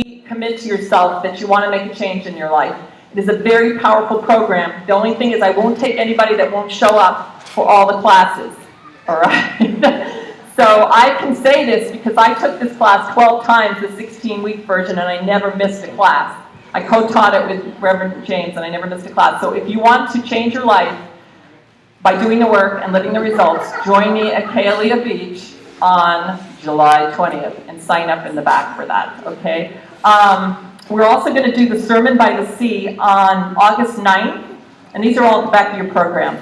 Commit to yourself that you want to make a change in your life. It is a very powerful program. The only thing is I won't take anybody that won't show up for all the classes. All right? So I can say this because I took this class 12 times, the 16-week version, and I never missed a class. I co-taught it with Reverend James, and I never missed a class. So if you want to change your life by doing the work and living the results, join me at Kaua'i Beach on July 20th and sign up in the back for that, okay? We're also going to do the Sermon by the Sea on August 9th, and these are all at the back of your program,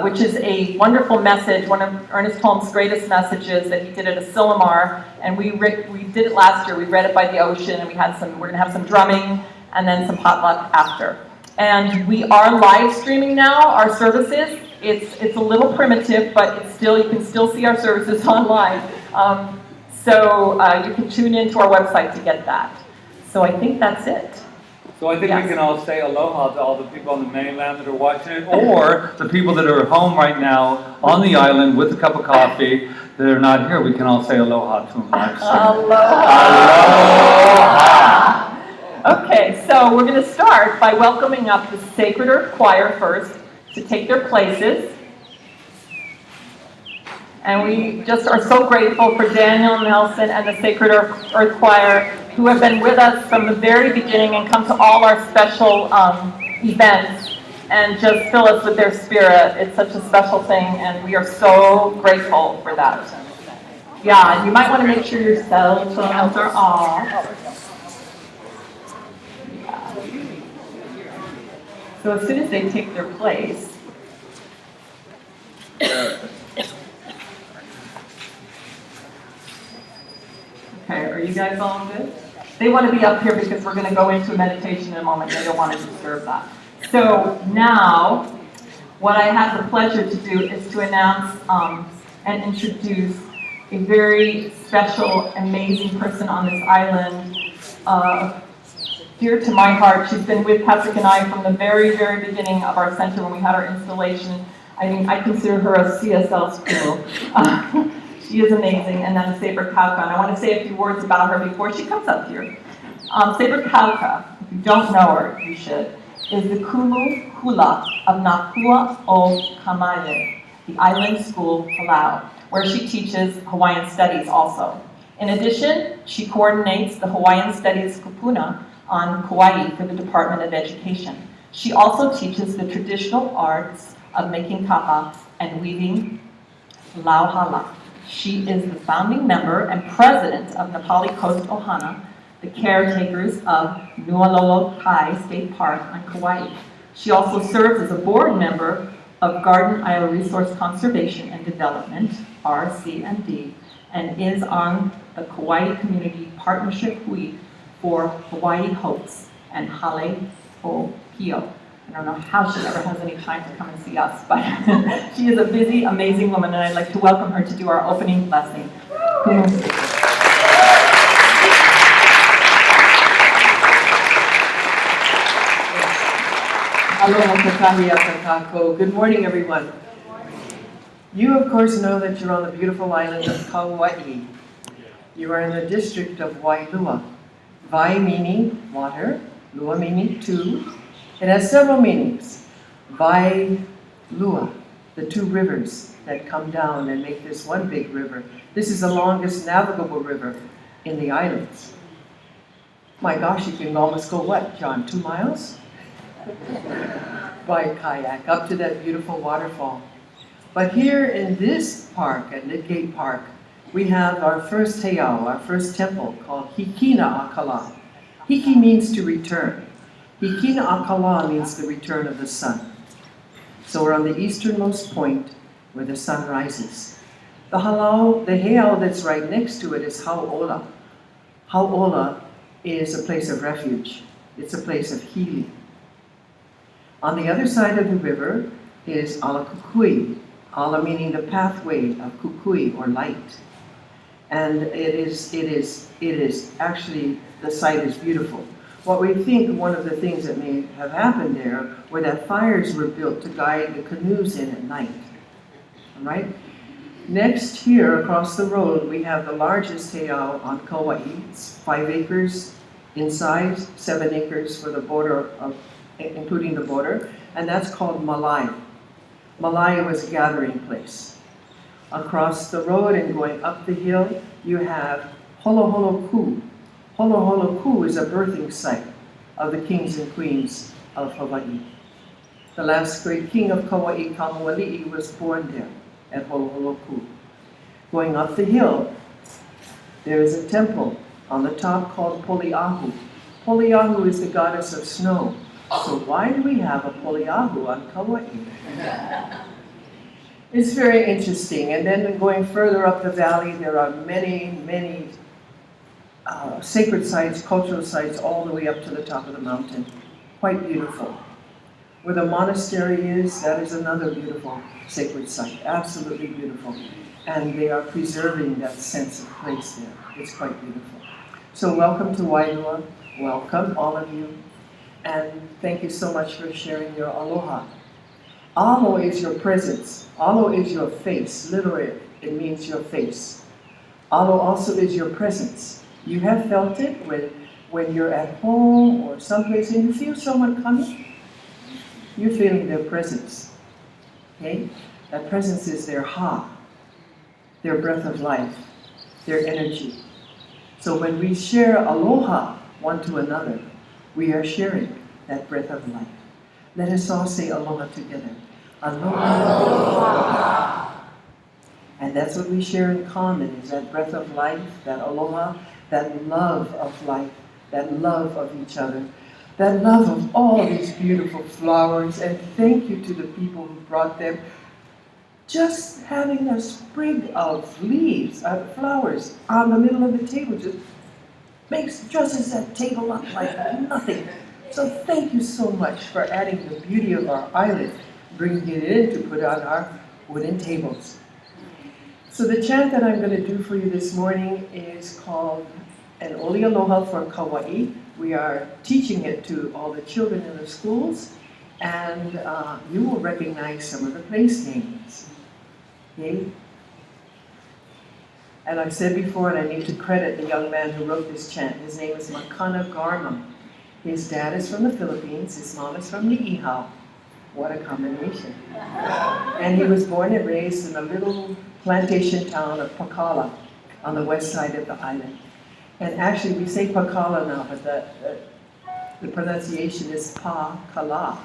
which is a wonderful message, one of Ernest Holmes' greatest messages that he did at a Silomar, and we did it last year. We read it by the ocean, and we're going to have some drumming and then some potluck after. And we are live streaming now our services. It's a little primitive, but you can still see our services online. So you can tune into our website to get that. So I think that's it. So I think we can all say aloha to all the people on the mainland that are watching it, or the people that are at home right now on the island with a cup of coffee that are not here. We can all say aloha to them. Aloha. Aloha. Okay, so we're going to start by welcoming up the Sacred Earth Choir first to take their places. And we just are so grateful for Daniel Nelson and the Sacred Earth Choir, who have been with us from the very beginning and come to all our special events and just fill us with their spirit. It's such a special thing, and we are so grateful for that. Yeah, you might want to make sure your cell phones are off. Yeah. So as soon as they take their place, okay, are you guys all good? They want to be up here because we're going to go into a meditation in a moment. They don't want to disturb that. So now, what I have the pleasure to do is to announce and introduce a very special, amazing person on this island, dear to my heart. She's been with Patrick and I from the very, very beginning of our center when we had our installation. I mean, I consider her a CSL school. She is amazing, and then Saber Kauka. And I want to say a few words about her before she comes up here. Saber Kauka, if you don't know her, you should, is the Kulu Hula of Nakua o Kaua'i, the island school, Palau, where she teaches Hawaiian studies also. In addition, she coordinates the Hawaiian Studies Kupuna on Kauai for the Department of Education. She also teaches the traditional arts of making kapa and weaving lauhala. She is the founding member and president of Nepali Coast Ohana, the caretakers of Nualolo Kai State Park on Kauai. She also serves as a board member of Garden Isle Resource Conservation and Development, RCND, and is on the Kauai Community Partnership Week for Hawaii Hopes and Hale o Pio. I don't know how she ever has any time to come and see us, but she is a busy, amazing woman, and I'd like to welcome her to do our opening blessing. Good morning, everyone. You, of course, know that you're on the beautiful island of Kaua'i. You are in the district of Wailua. Vai meaning water, Lua meaning two. It has several meanings. Vai Lua, the two rivers that come down and make this one big river. This is the longest navigable river in the islands. My gosh, you can almost go what, John, 2 miles? By kayak up to that beautiful waterfall. But here in this park, at Lidgate Park, we have our first heiau, our first temple called Hikina Akala. Hiki means to return. Hikina Akala means the return of the sun. So we're on the easternmost point where the sun rises. The heiau that's right next to it is Hau'ola. Hau'ola is a place of refuge. It's a place of healing. On the other side of the river is Ala Kukui. Ala meaning the pathway of Kukui, or light. And it is actually, the site is beautiful. What we think one of the things that may have happened there were that fires were built to guide the canoes in at night. All right? Next here, across the road, we have the largest heiau on Kauai. It's 5 acres Inside, 7 acres for the border, including the border, and that's called Malai. Malai was a gathering place. Across the road and going up the hill, you have Holoholo Ku. Holoholo Ku is a birthing site of the kings and queens of Hawaii. The last great king of Kaua'i, Kamuali'i, was born there at Holoholo Ku. Going up the hill, there is a temple on the top called Poliahu. Poliahu is the goddess of snow. So why do we have a Poliahu on Kaua'i? It's very interesting. And then going further up the valley, there are many, many sacred sites, cultural sites, all the way up to the top of the mountain. Quite beautiful. Where the monastery is, that is another beautiful sacred site. Absolutely beautiful. And they are preserving that sense of place there. It's quite beautiful. So welcome to Wailua. Welcome, all of you. And thank you so much for sharing your aloha. Alo is your presence. Alo is your face. Literally, it means your face. Alo also is your presence. You have felt it when you're at home or someplace and you feel someone coming. You're feeling their presence. Okay? That presence is their ha, their breath of life, their energy. So when we share aloha one to another, we are sharing that breath of life. Let us all say aloha together. Aloha. And that's what we share in common, is that breath of life, that aloha, that love of life, that love of each other, that love of all these beautiful flowers. And thank you to the people who brought them. Just having a sprig of leaves, of flowers on the middle of the table just dresses that table up like nothing. So thank you so much for adding the beauty of our island, bringing it in to put on our wooden tables. So the chant that I'm going to do for you this morning is called an Oli Aloha for Kaua'i. We are teaching it to all the children in the schools, and you will recognize some of the place names. Okay? And I've said before, and I need to credit the young man who wrote this chant. His name is Makana Garma. His dad is from the Philippines, his mom is from Niihau. What a combination. And he was born and raised in a little plantation town of Pakala on the west side of the island. And actually we say Pakala now, but the pronunciation is Pa-Kala,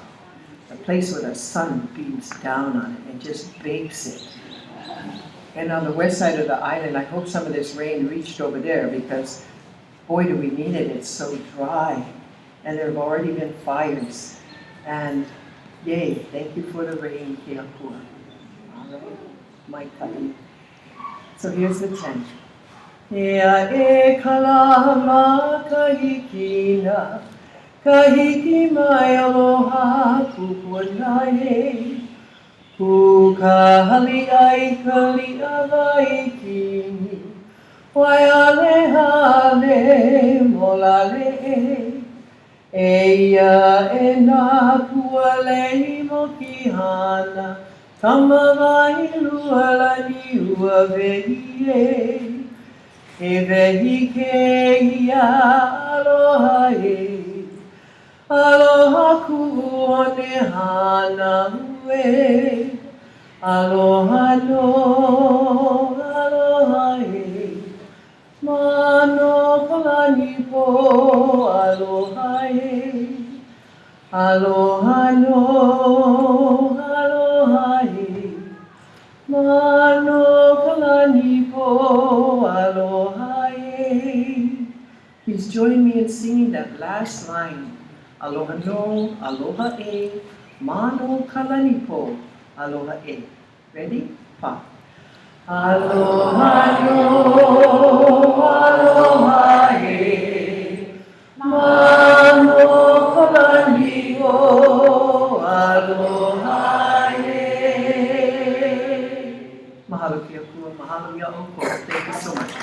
the place where the sun beams down on it and just bakes it. And on the west side of the island, I hope some of this rain reached over there because, boy, do we need it. It's so dry. And there have already been fires. And yay, thank you for the rain, Keakua. All right, my ka'i. So here's the chant. Ea e kalama kahikina, kahiki mai aloha kupunae. Kukahali ai kali alai kini, waiale hale molale eia e na kualei mo kihana, kamawai lualani ua vehie, e vehi ke ia aloha e. Aloha kuone hana ue, aloha no, aloha e. Mano kalani po, aloha e. Aloha no, aloha e. Mano kalani po, aloha e. Please join me in singing that last line. Aloha no, aloha e, mano kalanipo, aloha e. Ready? Pa. Aloha no, aloha e, mano kalanipo, aloha e. Mahalo Keakua, mahalo Ya'oko. Thank you so much.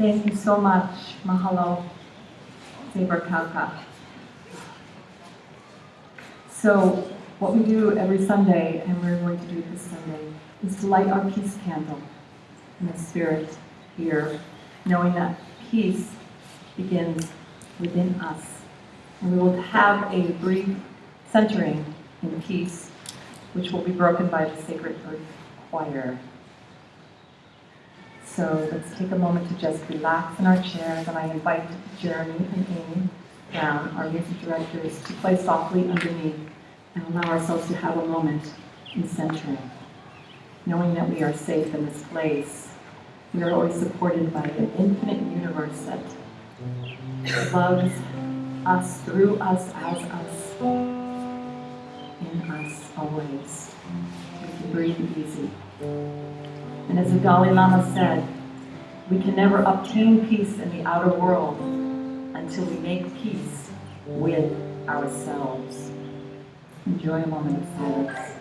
Thank you so much. Mahalo. Saber Kauka. So what we do every Sunday, and we're going to do this Sunday, is to light our peace candle in the spirit here, knowing that peace begins within us. And we will have a brief centering in peace, which will be broken by the Sacred Earth Choir. So let's take a moment to just relax in our chairs, and I invite Jeremy and Amy Brown, our music directors, to play softly underneath and allow ourselves to have a moment in centering, knowing that we are safe in this place. We are always supported by an infinite universe that loves us, through us, as us, in us always. We can breathe easy. And as the Dalai Lama said, we can never obtain peace in the outer world until we make peace with ourselves. Enjoy a moment of silence.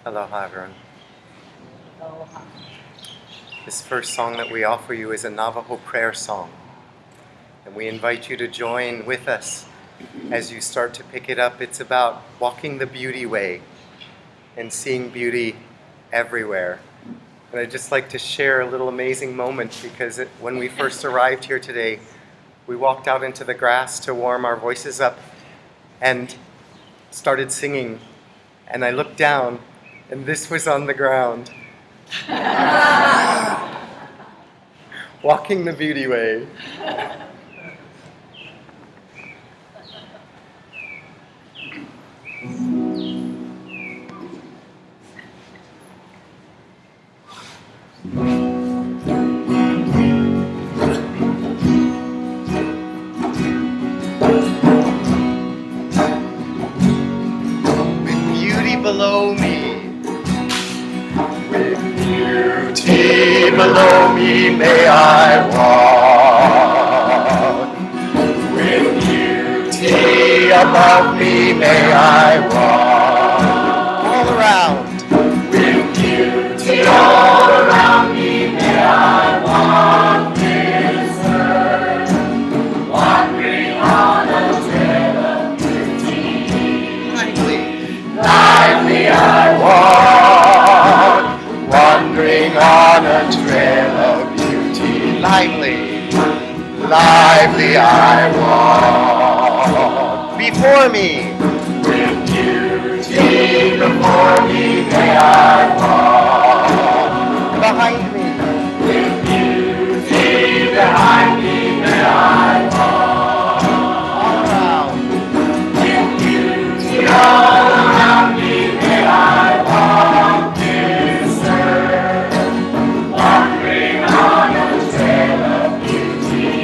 Aloha, everyone. This first song that we offer you is a Navajo prayer song. And we invite you to join with us as you start to pick it up. It's about walking the beauty way and seeing beauty everywhere. And I'd just like to share a little amazing moment because when we first arrived here today, we walked out into the grass to warm our voices up and started singing. And I looked down and this was on the ground. Walking the beauty way. below me. With beauty below me may I walk. With beauty above me may I walk. All around. With beauty all around me may I walk this earth, wandering on a trail of beauty. Lively I walk, wandering on a trail of beauty. Lively I walk. Before me, with beauty before me may I walk. Behind me, with beauty behind me may I walk. All around, with beauty all around me may I walk this earth, wandering on a trail of beauty.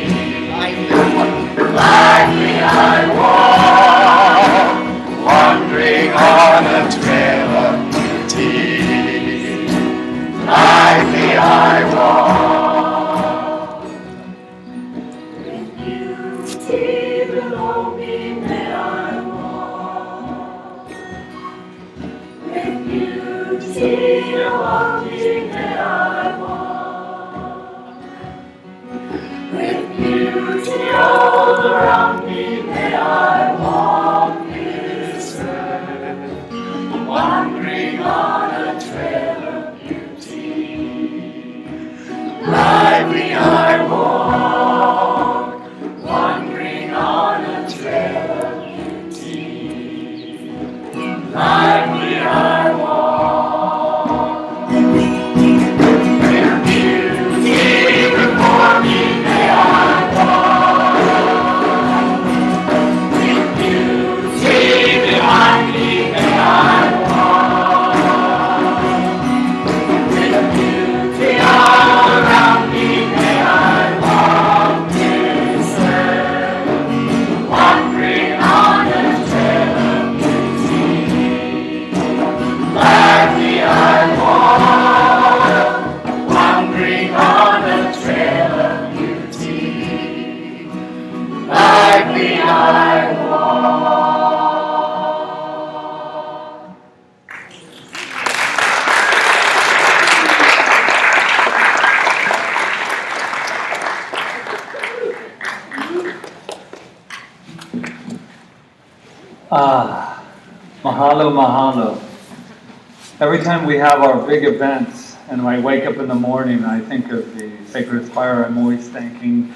Lively I walk, wandering on a trail of beauty. Lively I walk. With beauty below me may I walk. With beauty above me may I walk. With beauty all around me may I walk this earth, wandering on a trail of beauty. Lively I walk, wandering on a trail of beauty. Lively I walk. With beauty before me may I walk. With beauty behind me may I walk. With beauty all around me may I walk this earth, wandering on a trail of beauty. Lively I walk, wandering on a trail of beauty. Lively I walk. Mahalo, mahalo. Every time we have our big events and I wake up in the morning and I think of the Sacred Fire, I'm always thinking,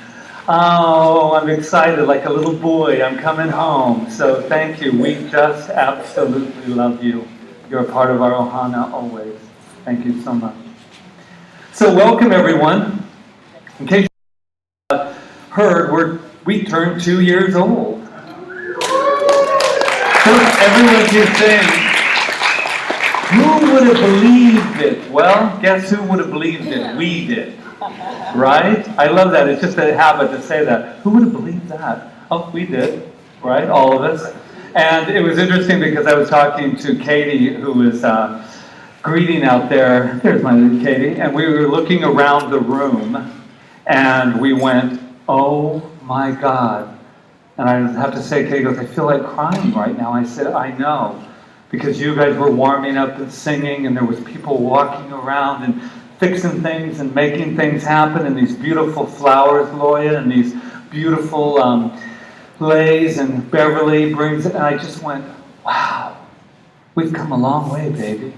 oh, I'm excited like a little boy. I'm coming home. So thank you. We just absolutely love you. You're a part of our Ohana always. Thank you so much. So welcome everyone. In case you heard, we turned 2 years old. So everyone keeps saying, who would have believed it? Well, guess who would have believed it? We did. Right? I love that. It's just a habit to say that. Who would have believed that? Oh, we did. Right? All of us. And it was interesting because I was talking to Katie, who was greeting out there. There's my little Katie. And we were looking around the room and we went, oh my God. And I have to say, Katie goes, I feel like crying right now. I said, I know. Because you guys were warming up and singing, and there was people walking around and fixing things and making things happen, and these beautiful flowers, Loya, and these beautiful leis, and Beverly brings it. And I just went, wow, we've come a long way, baby.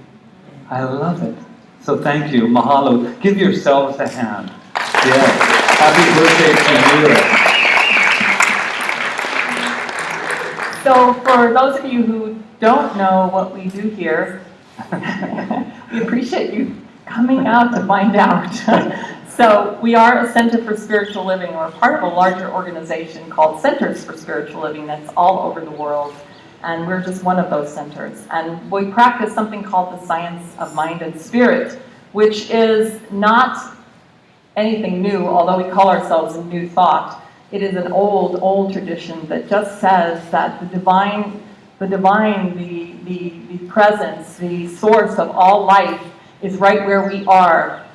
I love it. So thank you. Mahalo. Give yourselves a hand. Yes. Happy birthday to you. So for those of you who don't know what we do here, we appreciate you coming out to find out. So we are a Center for Spiritual Living. We're part of a larger organization called Centers for Spiritual Living that's all over the world. And we're just one of those centers. And we practice something called the science of mind and spirit, which is not anything new, although we call ourselves a new thought. It is an old tradition that just says that the divine The divine, the presence, the source of all life is right where we are,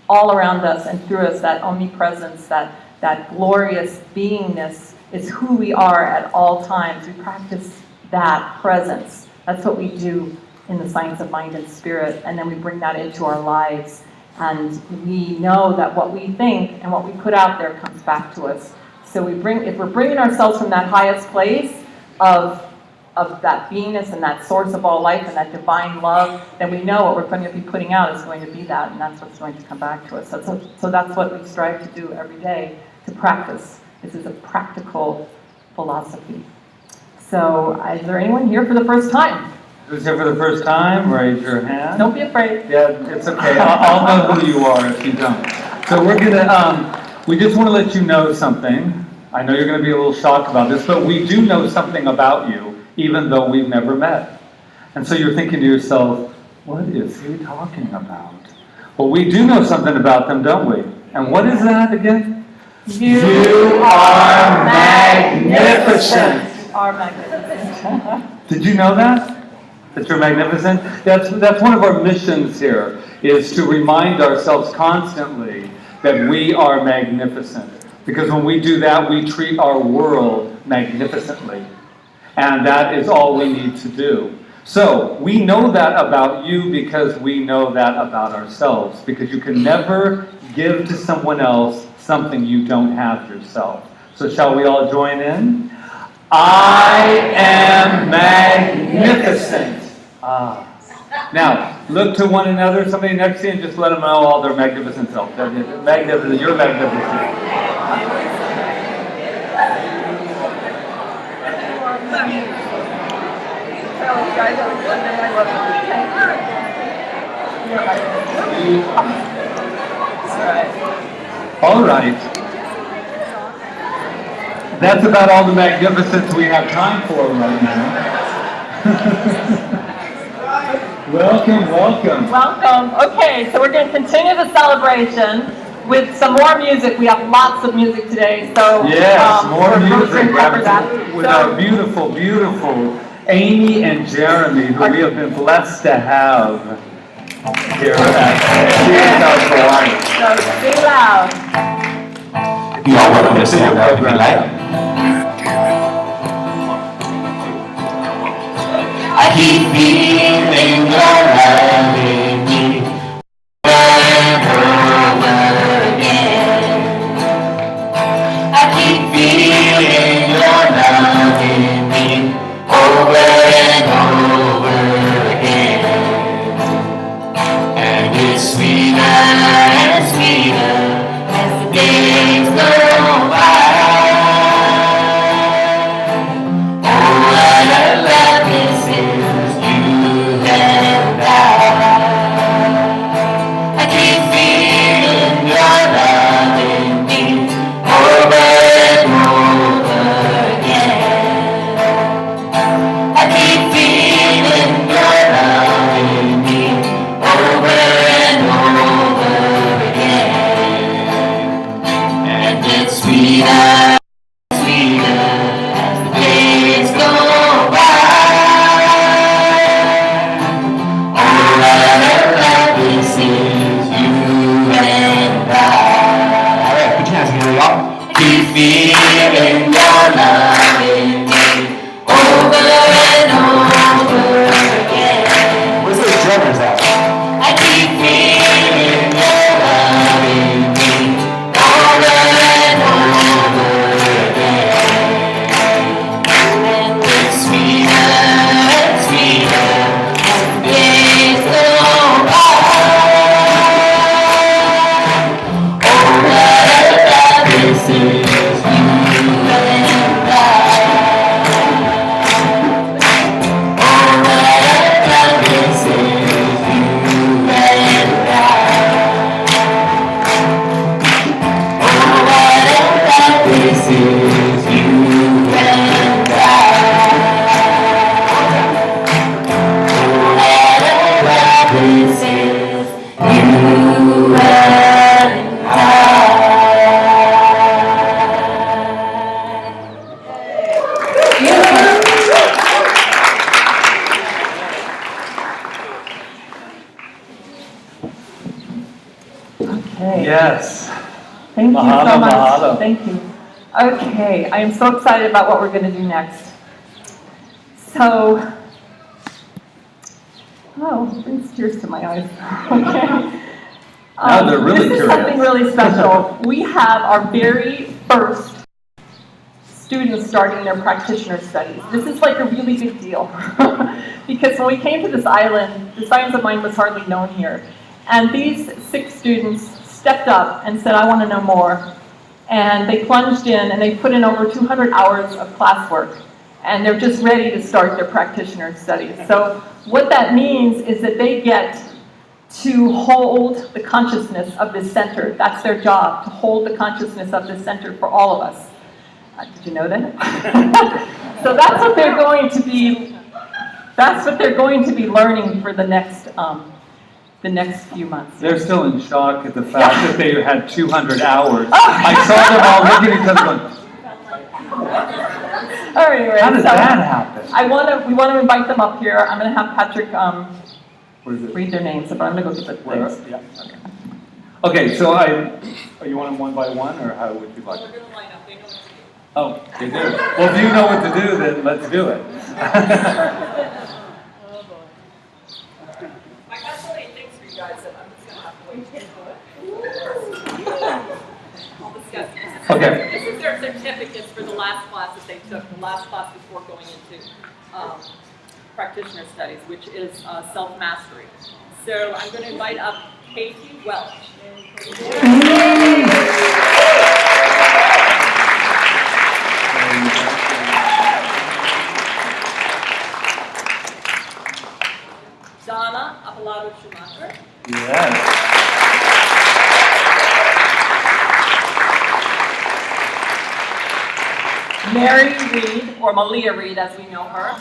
all around us and through us. That omnipresence, that glorious beingness is who we are at all times. We practice that presence. That's what we do in the science of mind and spirit, and then we bring that into our lives. And we know that what we think and what we put out there comes back to us. So if we're bringing ourselves from that highest place of that beingness and that source of all life and that divine love, then we know what we're going to be putting out is going to be that, and that's what's going to come back to us. So that's what we strive to do every day, to practice. This is a practical philosophy. So is there anyone here for the first time? Who's here for the first time? Raise your hand. Don't be afraid. Yeah, it's okay. I'll know who you are if you don't. So we're gonna, we just want to let you know something. I know you're going to be a little shocked about this, but we do know something about you, even though we've never met. And so you're thinking to yourself, what is he talking about? Well, we do know something about them, don't we? And what is that again? You are magnificent. Are magnificent. Did you know that? That you're magnificent? That's one of our missions here, is to remind ourselves constantly that we are magnificent. Because when we do that, we treat our world magnificently. And that is all we need to do. So, we know that about you because we know that about ourselves. Because you can never give to someone else something you don't have yourself. So shall we all join in? I am magnificent. Now, look to one another, somebody next to you, and just let them know all their magnificent self. Magnificent, you're magnificent. All right. That's about all the magnificence we have time for right now. Welcome. Welcome. Okay, so we're going to continue the celebration with some more music. We have lots of music today, so yes, more we're music going to cover that. with our beautiful, beautiful Amy and Jeremy, who we have been blessed to have here at CSL Kaua'i. So sing loud. You are welcome to stand up if you like. I keep feeling your love in me over and over again. I keep feeling your love in me over and over again. And it's sweeter and sweeter as the days go by. Yes. Thank you so Mahalo, much. mahalo. Thank you. Okay, I am so excited about what we're going to do next. So, it brings tears to my eyes. Okay. Now they're really this is curious. something really special. We have our very first students starting their practitioner studies. This is like a really big deal because when we came to this island, the Science of Mind was hardly known here. And these 6 students stepped up and said, I want to know more. And they plunged in and they put in over 200 hours of classwork. And they're just ready to start their practitioner studies. So what that means is that they get to hold the consciousness of this center. That's their job, to hold the consciousness of this center for all of us. Did you know that? So that's what they're going to be. That's what they're going to be learning for the next few months. They're still in shock at the fact that they had 200 hours. I saw them all looking at each other going, Anyway, how did that happen? We want to invite them up here. I'm going to have Patrick What is it? read their names, but I'm going to go get the Where? things. Yeah. Okay, so you want them one by one, or how would you like it? We're going to line up. They know what to do. Oh, they do. Well, if you know what to do, then let's do it. I got so many things for you guys that I'm just going to have to wait to I'll discuss this. Okay. This is their certificates for the last class that they took, the last class before going into practitioner studies, which is self-mastery. So I'm going to invite up Katie Welch. Donna Apolado Schumacher. Yes. Mary Reed, or Malia Reed as we know her.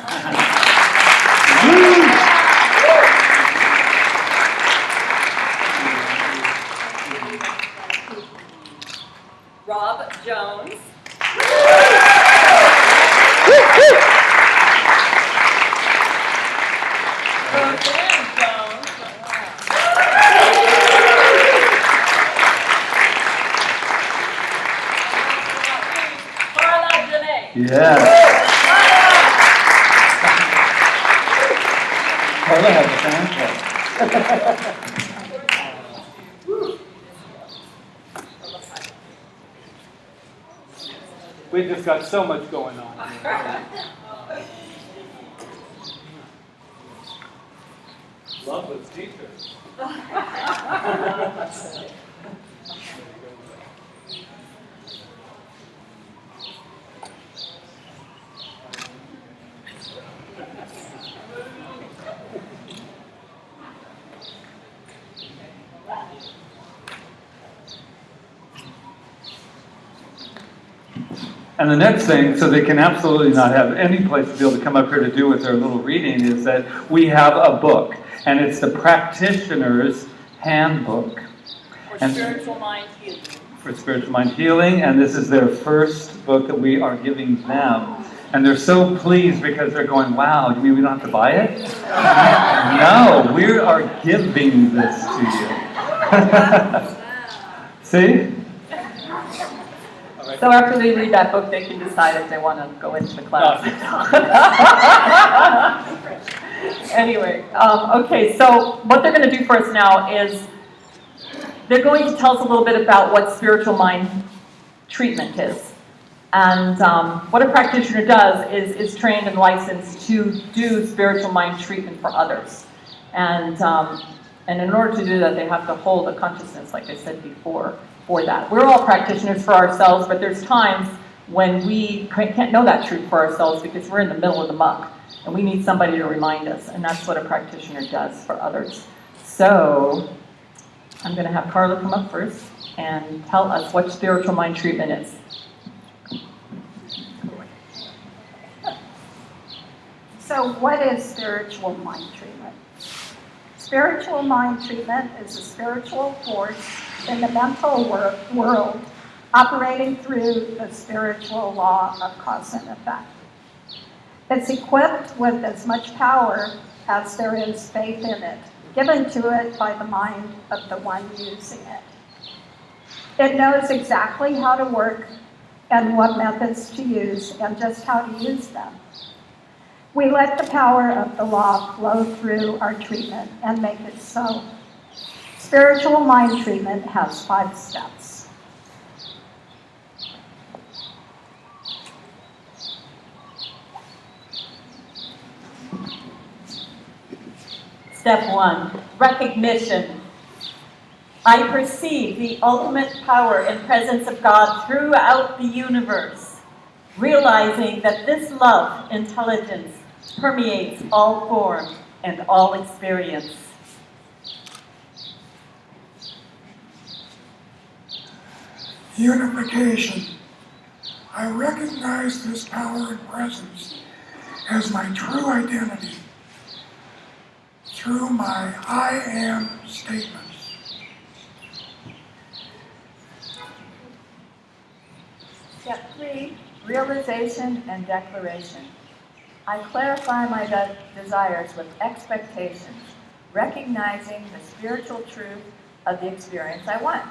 Rob Jones. Roseanne Jones. Carla Janae. Yes. Carla has a fan club. We've just got so much going on. Loveless teachers. And the next thing, so they can absolutely not have any place to be able to come up here to do with their little reading, is that we have a book, and it's the Practitioner's Handbook. For spiritual mind healing. For spiritual mind healing, and this is their first book that we are giving them. And they're so pleased because they're going, wow, you mean we don't have to buy it? No, we are giving this to you. See? So after they read that book, they can decide if they want to go into the class. Anyway, okay, so what they're going to do for us now is they're going to tell us a little bit about what spiritual mind treatment is. And what a practitioner does is trained and licensed to do spiritual mind treatment for others. And in order to do that, they have to hold a consciousness, like I said before, for that. We're all practitioners for ourselves, but there's times when we can't know that truth for ourselves because we're in the middle of the muck, and we need somebody to remind us, and that's what a practitioner does for others. So I'm going to have Carla come up first and tell us what spiritual mind treatment is. So what is spiritual mind treatment? Spiritual mind treatment is a spiritual force in the mental world operating through the spiritual law of cause and effect. It's equipped with as much power as there is faith in it, given to it by the mind of the one using it. It knows exactly how to work and what methods to use and just how to use them. We let the power of the law flow through our treatment and make it so. Spiritual mind treatment has 5 steps. Step 1, recognition. I perceive the ultimate power and presence of God throughout the universe, realizing that this love, intelligence, permeates all form and all experience. Unification. I recognize this power and presence as my true identity through my I am statements. Step 3, realization and declaration. I clarify my desires with expectations, recognizing the spiritual truth of the experience I want,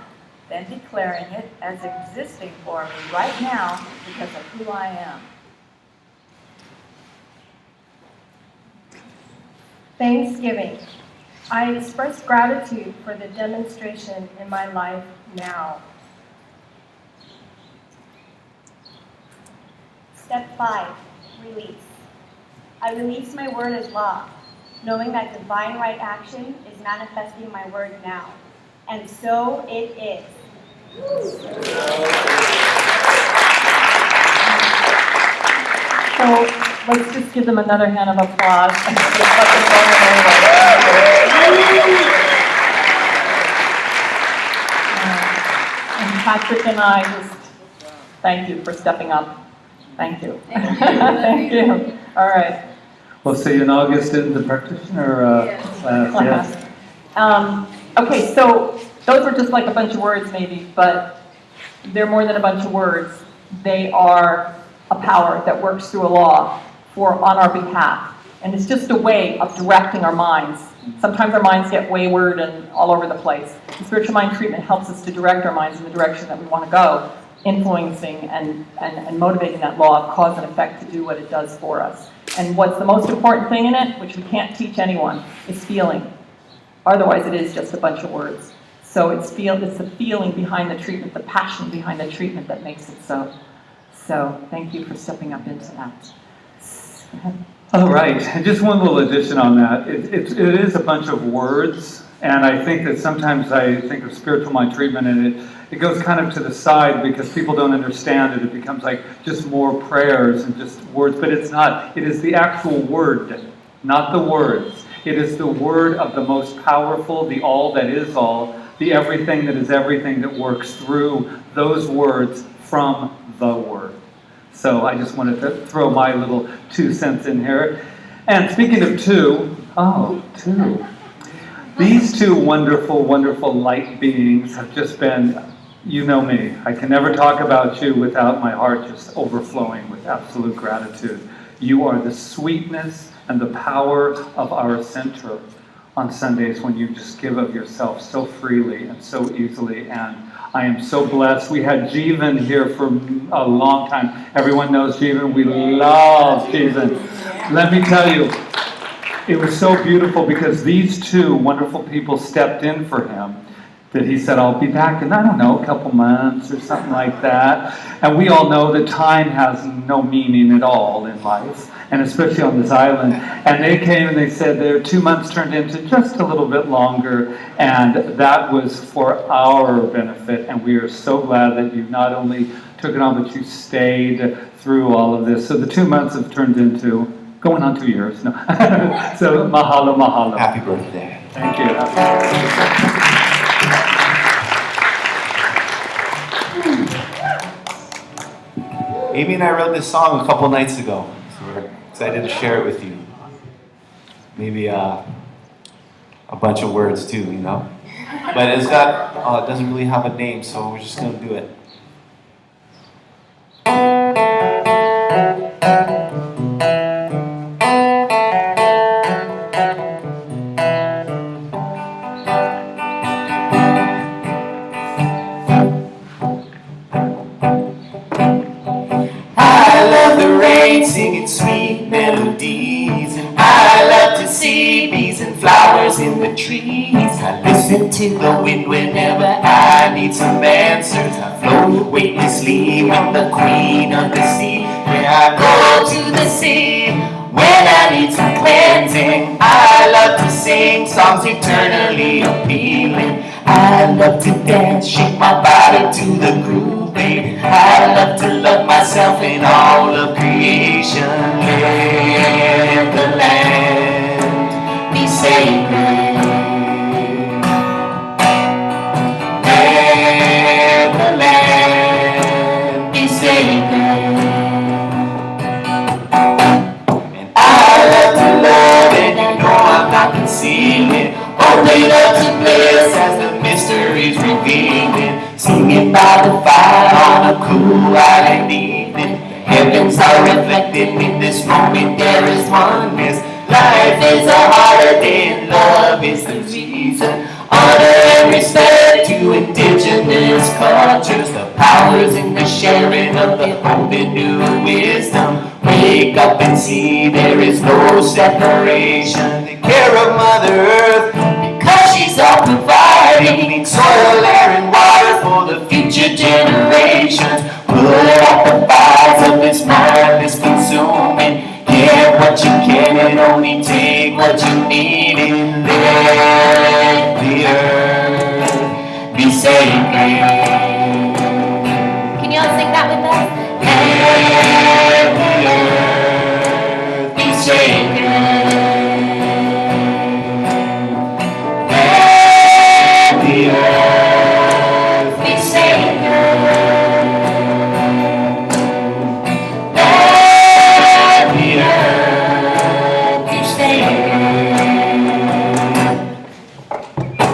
then declaring it as existing for me right now because of who I am. Thanksgiving. I express gratitude for the demonstration in my life now. Step 5, release. I release my word as law, knowing that divine right action is manifesting my word now. And so it is. So let's just give them another hand of applause. And Patrick and I just thank you for stepping up. Thank you. Thank you. All right. Well, so in August in the practitioner class, yes. Okay, so those were just like a bunch of words maybe, but they're more than a bunch of words. They are a power that works through a law on our behalf. And it's just a way of directing our minds. Sometimes our minds get wayward and all over the place. The spiritual mind treatment helps us to direct our minds in the direction that we want to go, influencing and motivating that law of cause and effect to do what it does for us. And what's the most important thing in it, which we can't teach anyone, is feeling. Otherwise, it is just a bunch of words. So it's the feeling behind the treatment, the passion behind the treatment that makes it so. So thank you for stepping up into that. All right, and just one little addition on that. It is a bunch of words, and I think that sometimes I think of spiritual mind treatment and it goes kind of to the side because people don't understand it. It becomes like just more prayers and just words, but it's not. It is the actual word, not the words. It is the word of the most powerful, the all that is all, the everything that is everything that works through those words from the word. So I just wanted to throw my little 2 cents in here. And speaking of two, these 2 wonderful, wonderful light beings have just been, you know me, I can never talk about you without my heart just overflowing with absolute gratitude. You are the sweetness and the power of our center on Sundays when you just give of yourself so freely and so easily, and I am so blessed. We had Jeevan here for a long time. Everyone knows Jeevan. We love Jeevan. Let me tell you, it was so beautiful because these 2 wonderful people stepped in for him. That he said, I'll be back in, I don't know, a couple months or something like that. And we all know that time has no meaning at all in life, and especially on this island. And they came and they said their 2 months turned into just a little bit longer, and that was for our benefit. And we are so glad that you not only took it on, but you stayed through all of this. So the 2 months have turned into going on 2 years. No. So mahalo, mahalo. Happy birthday. Thank you. Happy birthday. Amy and I wrote this song a couple nights ago, so we're excited to share it with you. Maybe a bunch of words too, you know? But it doesn't really have a name, so we're just going to do it. singing sweet melodies. And I love to see bees and flowers in the trees. I listen to the wind whenever I need some answers. I float weightlessly with the queen of the sea. When I go to the sea, when I need some cleansing, I love to sing songs eternally appealing. I love to dance, shake my body to the groove, baby. I love to love myself in all of creation. Let the land be sacred. Let the land be sacred. I love to love and you know I'm not concealing. Only love to bliss as the mysteries revealing. Singing by the fire on a cool island evening. Heavens are reflected in this moment, there is oneness. Life is a holiday and love is the reason. Honor and respect to indigenous cultures. The powers in the sharing of the old and new wisdom. Wake up and see there is no separation. Take care of Mother Earth because she's all providing. Clean soil, air, and water for the future generations. Put out the fires of this mindless consuming. Get what you can and only take what you need. And let the earth be sacred. Can you all sing that with us? Let the earth be sacred. Let the earth be sacred. Let the earth be sacred.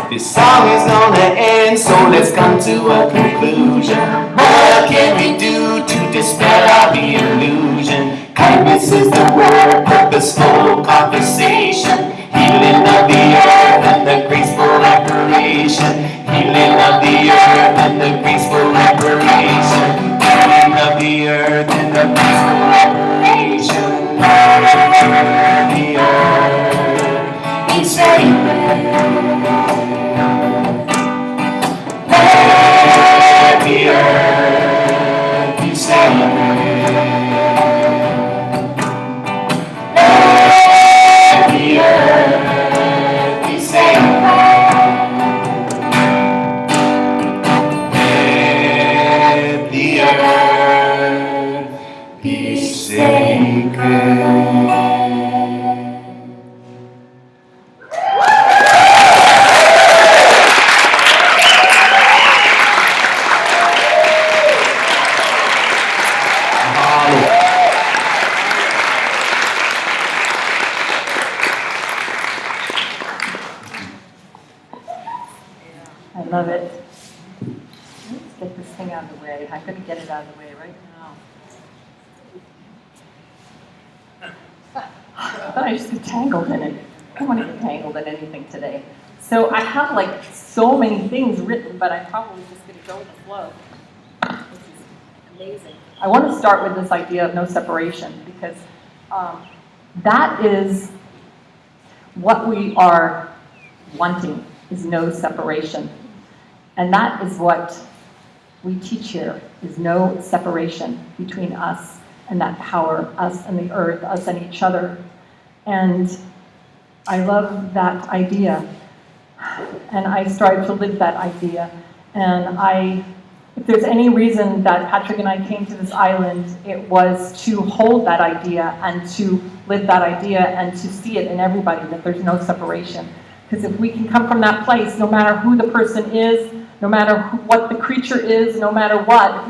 This song is gonna end, so let's come to a conclusion. What can we do to dispel our illusion? Kindness is the word, purposeful conversation. Healing of the earth and the graceful reparation. Healing of the earth and the graceful reparation. Healing of the earth and the graceful reparation. Let the earth be sacred. Let the earth be sacred. Let the earth be sacred. Let the earth be sacred. I love it. Let's get this thing out of the way. I'm going to get it out of the way right now. I thought I just get tangled in it. I don't want to get tangled in anything today. So I have like so many things written, but I'm probably just going to go with the flow. This is amazing. I want to start with this idea of no separation because that is what we are wanting, is no separation. And that is what we teach here, is no separation between us and that power, us and the earth, us and each other. And I love that idea. And I strive to live that idea. And if there's any reason that Patrick and I came to this island, it was to hold that idea and to live that idea and to see it in everybody, that there's no separation. Because if we can come from that place, no matter who the person is, no matter what the creature is, no matter what,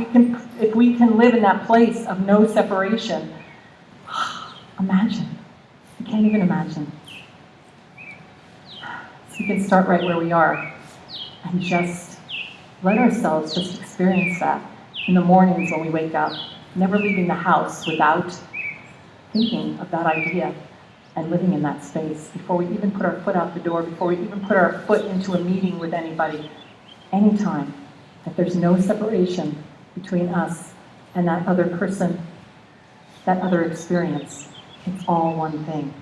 if we can live in that place of no separation, imagine. You can't even imagine. So we can start right where we are and just let ourselves just experience that in the mornings when we wake up, never leaving the house without thinking of that idea and living in that space before we even put our foot out the door, before we even put our foot into a meeting with anybody. Anytime that there's no separation between us and that other person, that other experience. It's all one thing.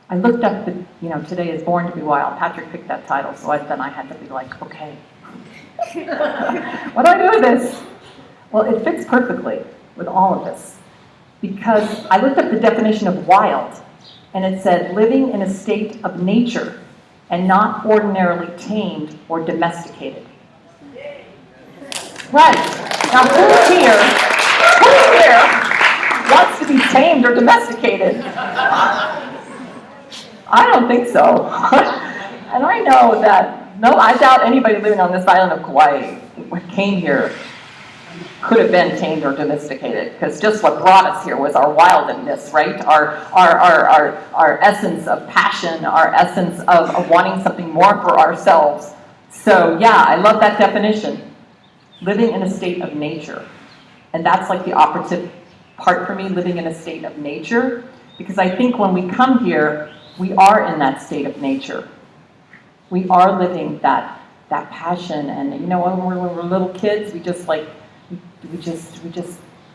I looked up the, today is Born to be Wild. Patrick picked that title, so then I had to be like, okay, what do I do with this? Well, it fits perfectly with all of this, because I looked up the definition of wild, and it said living in a state of nature and not ordinarily tamed or domesticated. Right. Now, who here wants to be tamed or domesticated? I don't think so. And I know that, I doubt anybody living on this island of Kauai who came here could have been tamed or domesticated, because just what brought us here was our wildness, right? Our essence of passion, our essence of wanting something more for ourselves. So yeah, I love that definition. Living in a state of nature. And that's like the operative part for me, living in a state of nature. Because I think when we come here, we are in that state of nature. We are living that passion. And when we're little kids, we just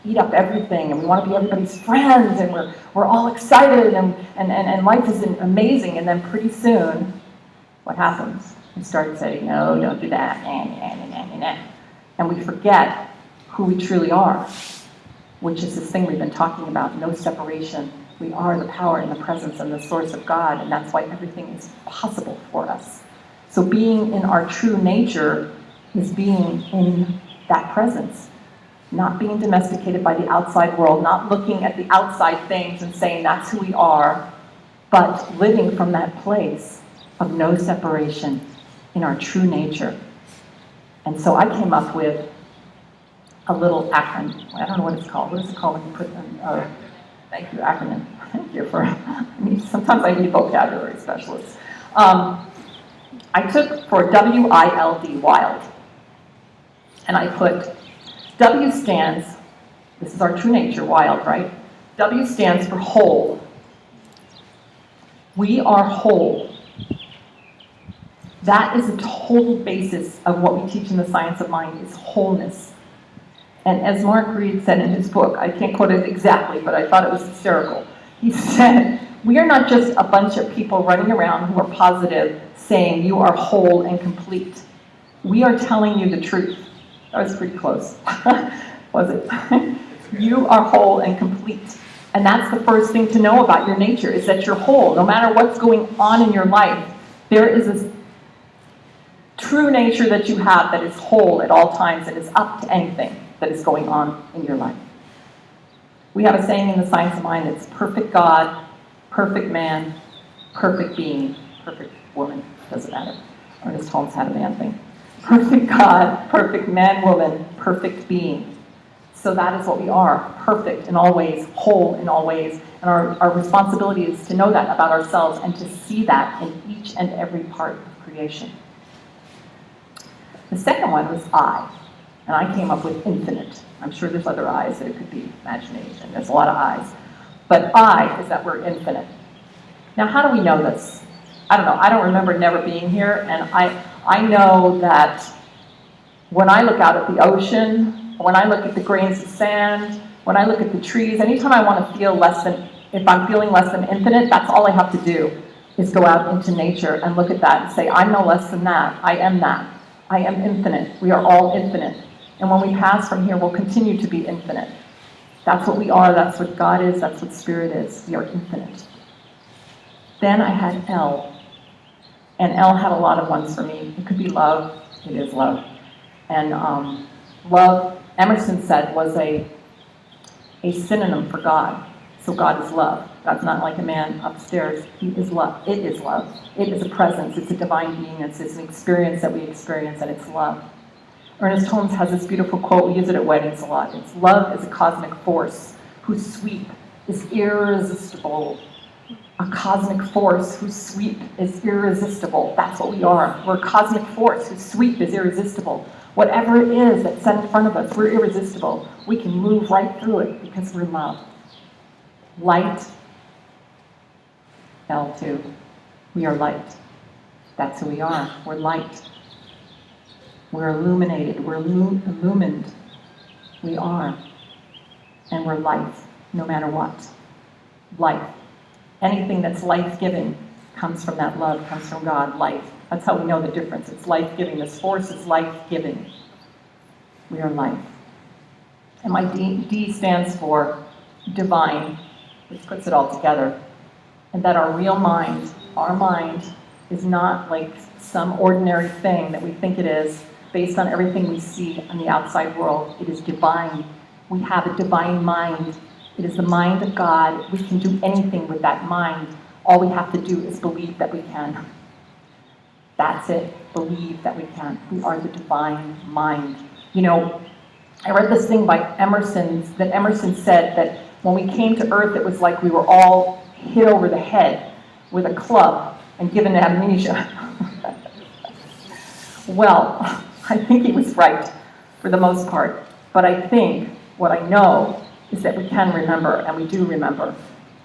eat up everything, and we want to be everybody's friends, and we're all excited, and life is amazing. And then pretty soon, what happens? We start saying, no, don't do that, and we forget who we truly are, which is this thing we've been talking about, no separation. We are the power and the presence and the source of God, and that's why everything is possible for us. So being in our true nature is being in that presence, not being domesticated by the outside world, not looking at the outside things and saying that's who we are, but living from that place of no separation in our true nature. And so I came up with a little acronym. I don't know what it's called. What is it called when you put them? Thank you, acronym. Thank you for, sometimes I need vocabulary specialists. I took for W-I-L-D, wild. And I put, W stands, this is our true nature, wild, right? W stands for whole. We are whole. That is the total basis of what we teach in the science of mind, is wholeness. And as Mark Reed said in his book, I can't quote it exactly, but I thought it was hysterical. He said, we are not just a bunch of people running around who are positive saying you are whole and complete. We are telling you the truth. That was pretty close, was it? You are whole and complete. And that's the first thing to know about your nature, is that you're whole. No matter what's going on in your life, there is this true nature that you have that is whole at all times and is up to anything that is going on in your life. We have a saying in the science of mind, it's perfect God, perfect man, perfect being, perfect woman, doesn't matter. Ernest Holmes had a man thing. Perfect God, perfect man, woman, perfect being. So that is what we are, perfect in all ways, whole in all ways. And our responsibility is to know that about ourselves and to see that in each and every part of creation. The second one was I, and I came up with infinite. I'm sure there's other I's, that it could be imagination. There's a lot of I's. But I is that we're infinite. Now, how do we know this? I don't know. I don't remember never being here, and I know that when I look out at the ocean, when I look at the grains of sand, when I look at the trees, anytime I want to feel less than, if I'm feeling less than infinite, that's all I have to do, is go out into nature and look at that and say, I'm no less than that. I am that. I am infinite. We are all infinite. And when we pass from here, we'll continue to be infinite. That's what we are. That's what God is. That's what Spirit is. We are infinite. Then I had L. And L had a lot of ones for me. It could be love. It is love. And love, Emerson said, was a synonym for God. So God is love. God's not like a man upstairs. He is love. It is love. It is a presence. It's a divine being. It's an experience that we experience, and it's love. Ernest Holmes has this beautiful quote. We use it at weddings a lot. It's, love is a cosmic force whose sweep is irresistible. A cosmic force whose sweep is irresistible. That's what we are. We're a cosmic force whose sweep is irresistible. Whatever it is that's set in front of us, we're irresistible. We can move right through it because we're love. Light, L2. We are light. That's who we are. We're light. We're illuminated. We're illumined. We are. and we're life, no matter what. Life. Anything that's life-giving comes from that love, comes from God, life. That's how we know the difference. It's life-giving. This force is life-giving. We are life. And my D stands for divine, which puts it all together. And that our real mind, our mind, is not like some ordinary thing that we think it is based on everything we see in the outside world. It is divine. We have a divine mind. It is the mind of God. We can do anything with that mind. All we have to do is believe that we can. That's it. Believe that we can. We are the divine mind. You know, I read this thing by Emerson said that when we came to Earth, it was like we were all hit over the head with a club and given amnesia. Well, I think he was right for the most part. But I think what I know is that we can remember, and we do remember.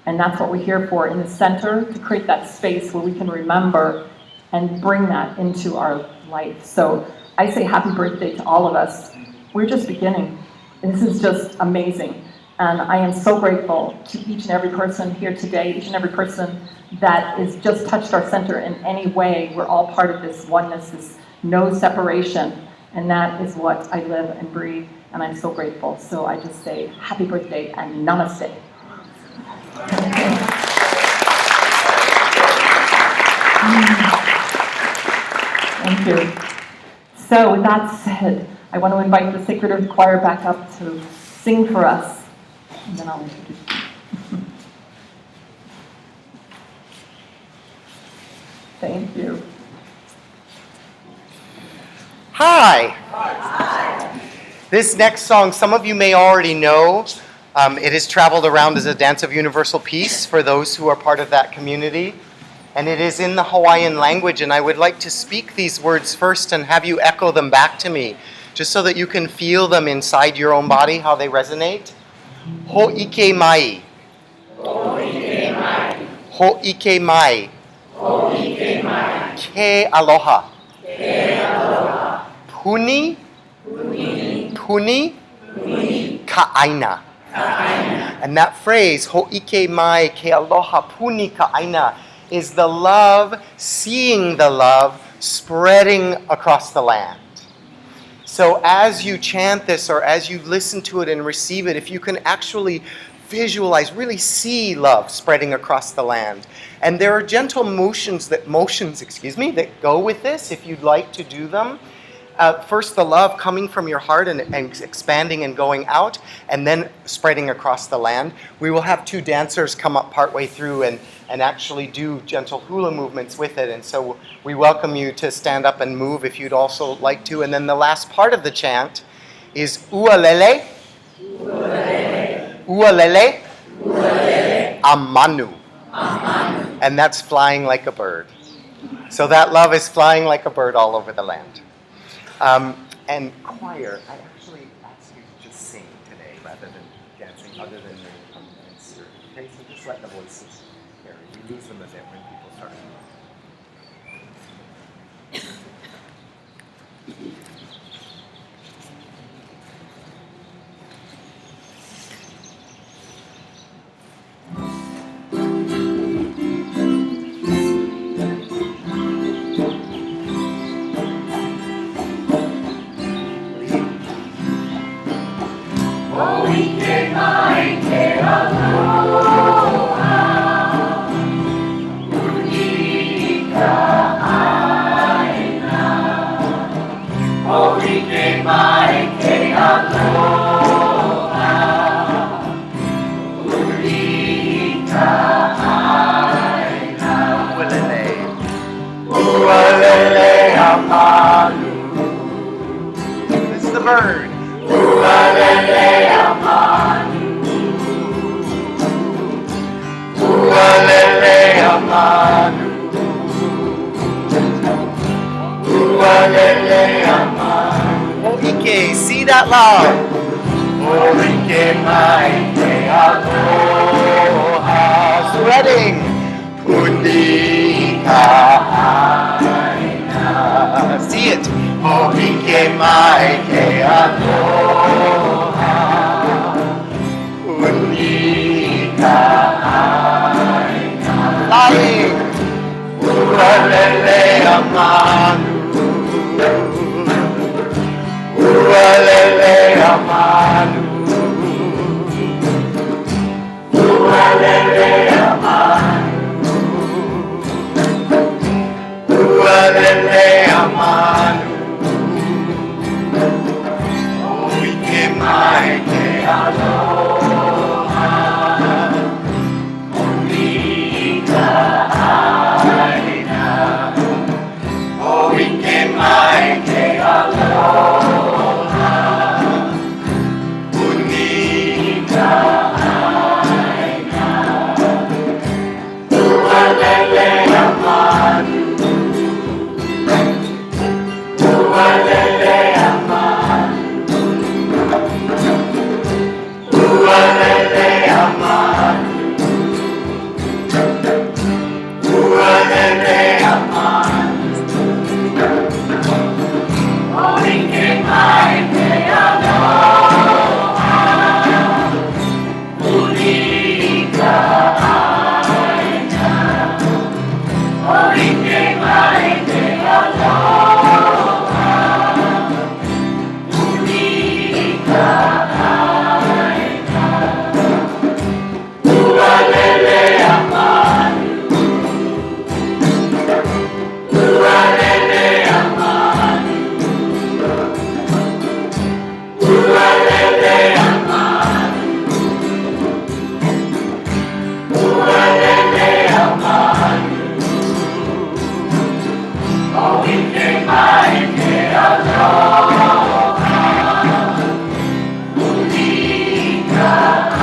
And that's what we're here for in the center, to create that space where we can remember and bring that into our life. So I say happy birthday to all of us. We're just beginning. This is just amazing. And I am so grateful to each and every person here today, each and every person that has just touched our center in any way. We're all part of this oneness, this no separation. And that is what I live and breathe. And I'm so grateful. So I just say happy birthday and namaste. Thank you. So with that said, I want to invite the Sacred Earth Choir back up to sing for us. And then I'll introduce you. Thank you. Hi. This next song, some of you may already know. It has traveled around as a Dance of Universal Peace for those who are part of that community. And it is in the Hawaiian language, and I would like to speak these words first and have you echo them back to me, just so that you can feel them inside your own body, how they resonate. Ho'ike mai. Ho'ike mai. Ho'ike mai. Ho'ike mai. Ke aloha. Ke aloha. Puni. Puni. Puni. Puni. Ka'aina. And that phrase, ho'ike mai, ke aloha, puni ka'aina, is the love, seeing the love, spreading across the land. So as you chant this, or as you listen to it and receive it, if you can actually visualize, really see love spreading across the land. And there are gentle motions that go with this, if you'd like to do them. First, the love coming from your heart and expanding and going out, and then spreading across the land. We will have two dancers come up partway through and actually do gentle hula movements with it. And so we welcome you to stand up and move if you'd also like to. And then the last part of the chant is ualele, ualele, ualele, ualele, amanu. Amanu. And that's flying like a bird. So that love is flying like a bird all over the land. And choir, I actually asked you to just sing today rather than dancing, other than your insert. Okay, so just let the voices carry. We lose them a bit when people start. This is the bird. Ualele amanu. Ualele amanu. Ualele amanu. Ho'ike, see that love. Ho'ike mai te aloha. Spreading. Puni ka'aina. See it. Ho'ike mai te aloha. Ualele amanu. Ualele amanu. Ualele amanu. Ualele amanu. Oike mai te aloha. Rita aina. Oike mai te aloha. Rita aina. Ualele amanu. Ualele amanu. Ualele amanu. Ualele amanu. Oike mai te aloha. Rita aina. Oike mai te aloha. Rita aina. Ualele amanu. Ualele amanu. Ualele amanu. Ualele amanu. Oike mai te aloha. Rita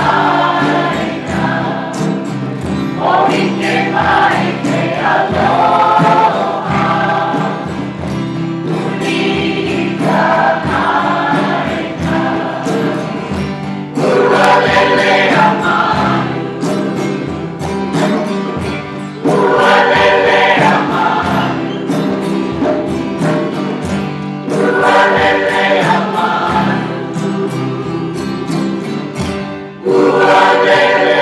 aina. Oike mai te aloha. Rita aina. Ualele amanu. Ualele amanu. Ualele amanu. Ualele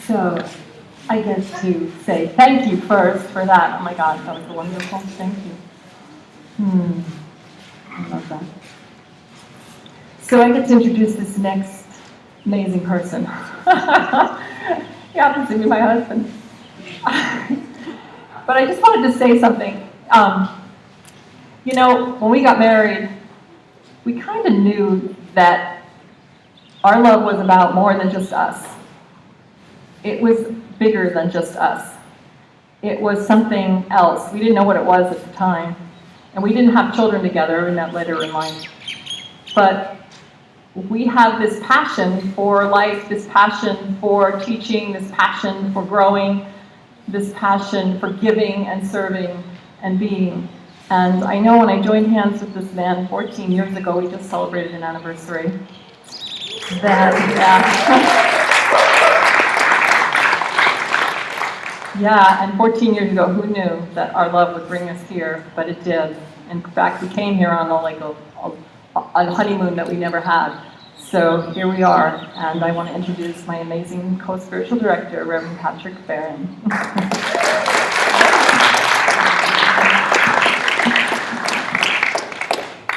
So I get to say thank you first for that. Oh my God, that was wonderful. Thank you. I love that. So I get to introduce this next amazing person. He happens to be my husband. But I just wanted to say something. You know, when we got married, we kind of knew that our love was about more than just us. It was bigger than just us. It was something else. We didn't know what it was at the time. And we didn't have children together, we met later in life. But we have this passion for life, this passion for teaching, this passion for growing, this passion for giving and serving and being. And I know when I joined hands with this man 14 years ago, we just celebrated an anniversary. Yeah, and 14 years ago, who knew that our love would bring us here? But it did. In fact, we came here on a honeymoon that we never had. So here we are, and I want to introduce my amazing co-spiritual director, Reverend Patrick FEren.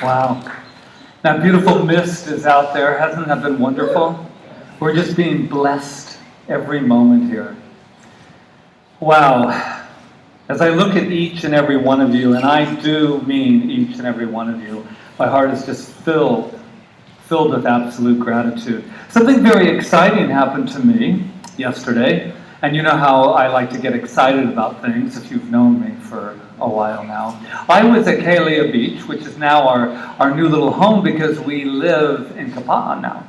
Wow. That beautiful mist is out there. Hasn't that been wonderful? We're just being blessed every moment here. Wow. As I look at each and every one of you, and I do mean each and every one of you, my heart is just filled with absolute gratitude. Something very exciting happened to me yesterday. And you know how I like to get excited about things if you've known me for a while now. I was at Kaua'i Beach, which is now our new little home because we live in Kaua'i now.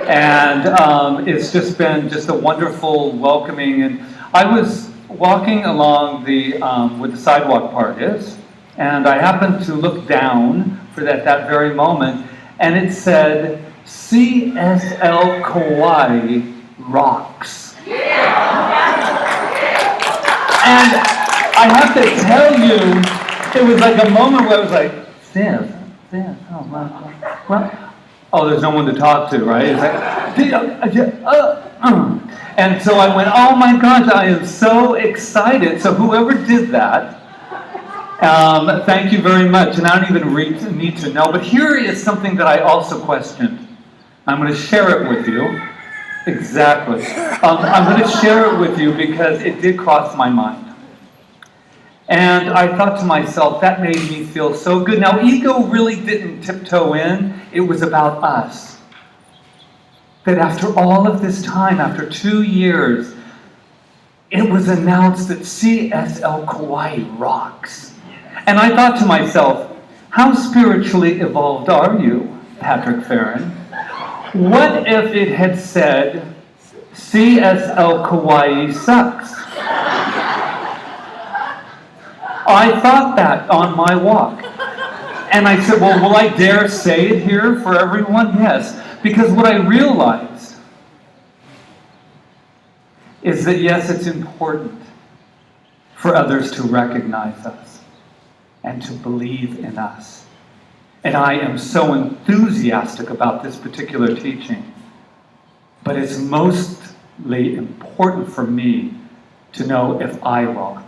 And it's just been just a wonderful welcoming. And I was walking along where the sidewalk part is, and I happened to look down for that very moment, and it said CSL Kaua'i rocks. And I have to tell you, it was like a moment where I was like, Sis, oh, well, there's no one to talk to, right? It's like, and so I went, oh my gosh, I am so excited. So whoever did that, thank you very much. And I don't even need to know, but here is something that I also questioned. I'm going to share it with you. Exactly. I'm going to share it with you because it did cross my mind. And I thought to myself, that made me feel so good. Now, ego really didn't tiptoe in. It was about us. That after all of this time, after 2 years, it was announced that CSL Kaua'i rocks. And I thought to myself, how spiritually evolved are you, Patrick FEren? What if it had said, CSL Kaua'i sucks? I thought that on my walk. And I said, well, will I dare say it here for everyone? Yes. Because what I realized is that, yes, it's important for others to recognize us and to believe in us. And I am so enthusiastic about this particular teaching. But it's mostly important for me to know if I rock.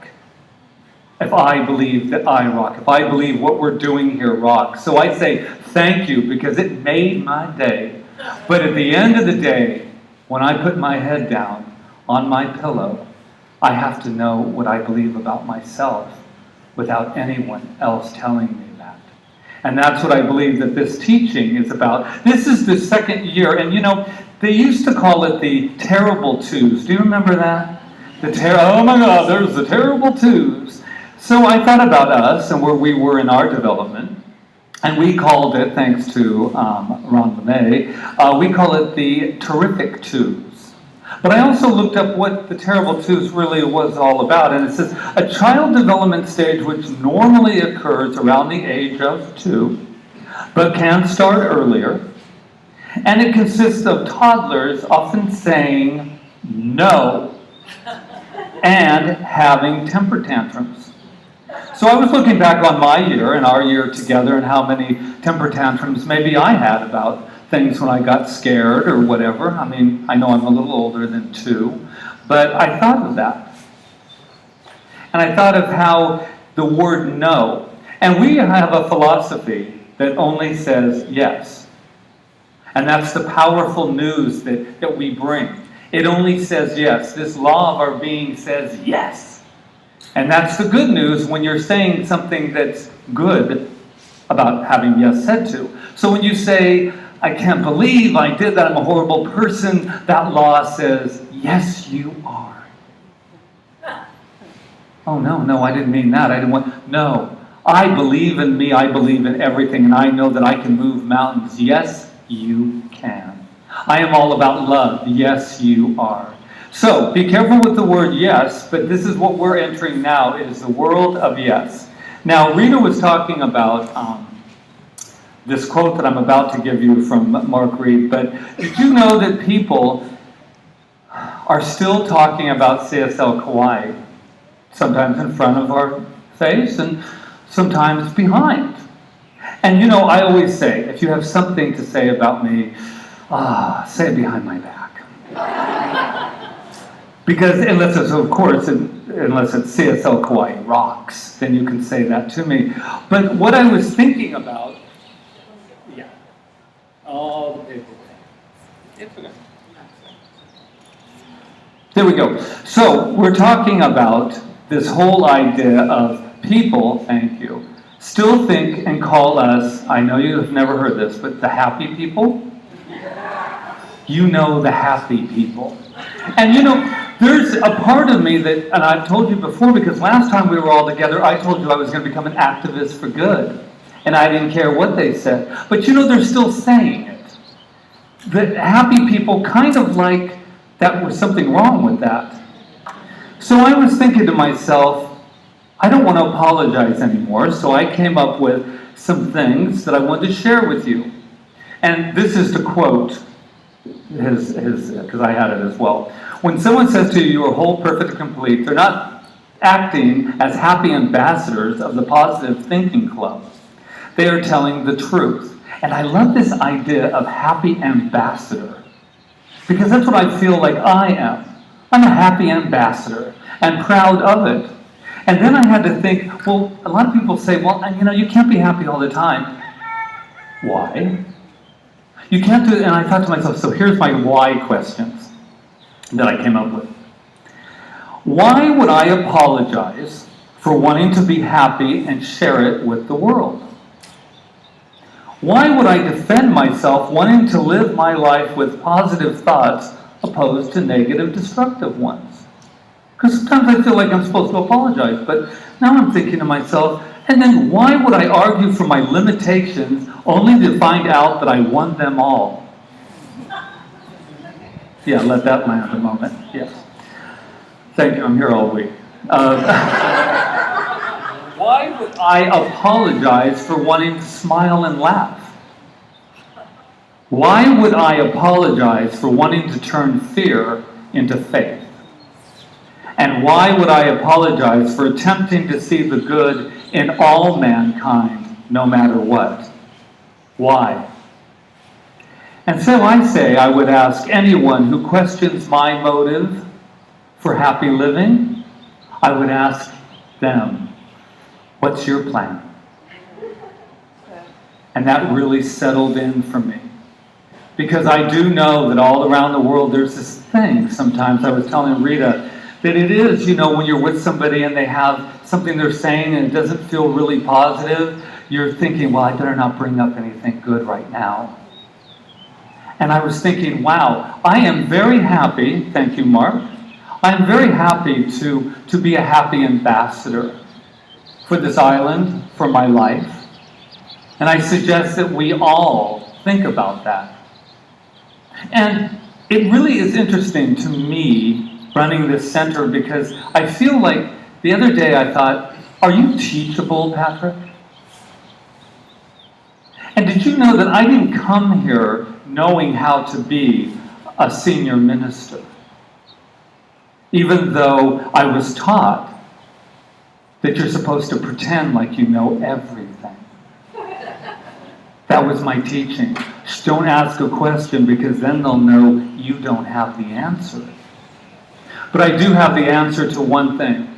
If I believe that I rock. If I believe what we're doing here rocks. So I say thank you because it made my day. But at the end of the day, when I put my head down on my pillow, I have to know what I believe about myself without anyone else telling me that. And that's what I believe that this teaching is about. This is the second year, and they used to call it the terrible twos. Do you remember that? Oh my God, there's the terrible twos. So I thought about us and where we were in our development, and we called it, thanks to Ron LeMay, we call it the terrific twos. But I also looked up what the terrible twos really was all about, and it says, a child development stage which normally occurs around the age of 2, but can start earlier, and it consists of toddlers often saying no and having temper tantrums. So I was looking back on my year and our year together and how many temper tantrums maybe I had about things when I got scared or whatever. I mean, I know I'm a little older than 2, but I thought of that. And I thought of how the word no, and we have a philosophy that only says yes. And that's the powerful news that we bring. It only says yes. This law of our being says yes. And that's the good news when you're saying something that's good about having yes said to. So when you say, I can't believe I did that, I'm a horrible person, that law says, yes, you are. Oh, no, I didn't mean that. No, I believe in me, I believe in everything, and I know that I can move mountains. Yes, you can. I am all about love. Yes, you are. So, be careful with the word yes, but this is what we're entering now, is the world of yes. Now, Rita was talking about this quote that I'm about to give you from Mark Reed, but did you know that people are still talking about CSL Kaua'i, sometimes in front of our face and sometimes behind? And I always say, if you have something to say about me, say it behind my back. Because unless it's CSL Kaua'i rocks, then you can say that to me. But what I was thinking about, all the paper. It's okay. There we go. So we're talking about this whole idea of people, thank you, still think and call us, I know you have never heard this, but the happy people? The happy people. And there's a part of me that, and I've told you before, because last time we were all together, I told you I was going to become an activist for good. And I didn't care what they said. But they're still saying it. The happy people kind of like that was something wrong with that. So I was thinking to myself, I don't want to apologize anymore, so I came up with some things that I wanted to share with you. And this is to quote because I had it as well. When someone says to you, you are whole, perfect, and complete, they're not acting as happy ambassadors of the Positive Thinking Club. They are telling the truth. And I love this idea of happy ambassador, because that's what I feel like I am. I'm a happy ambassador and proud of it. And then I had to think, well, a lot of people say, well, you can't be happy all the time. Why? You can't do it. And I thought to myself, so here's my why questions that I came up with. Why would I apologize for wanting to be happy and share it with the world? Why would I defend myself wanting to live my life with positive thoughts opposed to negative, destructive ones? Because sometimes I feel like I'm supposed to apologize, but now I'm thinking to myself, and then why would I argue for my limitations only to find out that I won them all? Yeah, let that land a moment. Yes. Thank you, I'm here all week. Why would I apologize for wanting to smile and laugh? Why would I apologize for wanting to turn fear into faith? And why would I apologize for attempting to see the good in all mankind, no matter what? Why? And so I say I would ask anyone who questions my motive for happy living, I would ask them, what's your plan? And that really settled in for me. Because I do know that all around the world there's this thing, sometimes I was telling Rita, that it is, when you're with somebody and they have something they're saying and it doesn't feel really positive, you're thinking, well, I better not bring up anything good right now. And I was thinking, wow, I am very happy, thank you, Mark, I'm very happy to be a happy ambassador for this island, for my life. And I suggest that we all think about that. And it really is interesting to me running this center because I feel like the other day I thought, are you teachable, Patrick? And did you know that I didn't come here knowing how to be a senior minister? Even though I was taught that you're supposed to pretend like you know everything. That was my teaching. Just don't ask a question because then they'll know you don't have the answer. But I do have the answer to one thing.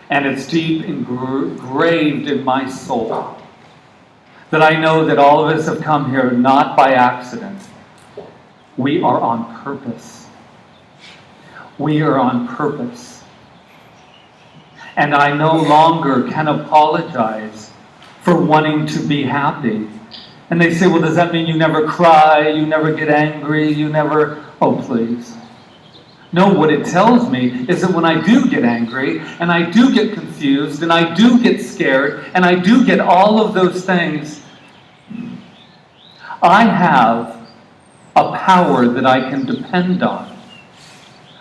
And it's deep engraved in my soul. That I know that all of us have come here not by accident. We are on purpose. We are on purpose. And I no longer can apologize for wanting to be happy. And they say, well, does that mean you never cry, you never get angry, you never... Oh, please. No, what it tells me is that when I do get angry, and I do get confused, and I do get scared, and I do get all of those things, I have a power that I can depend on.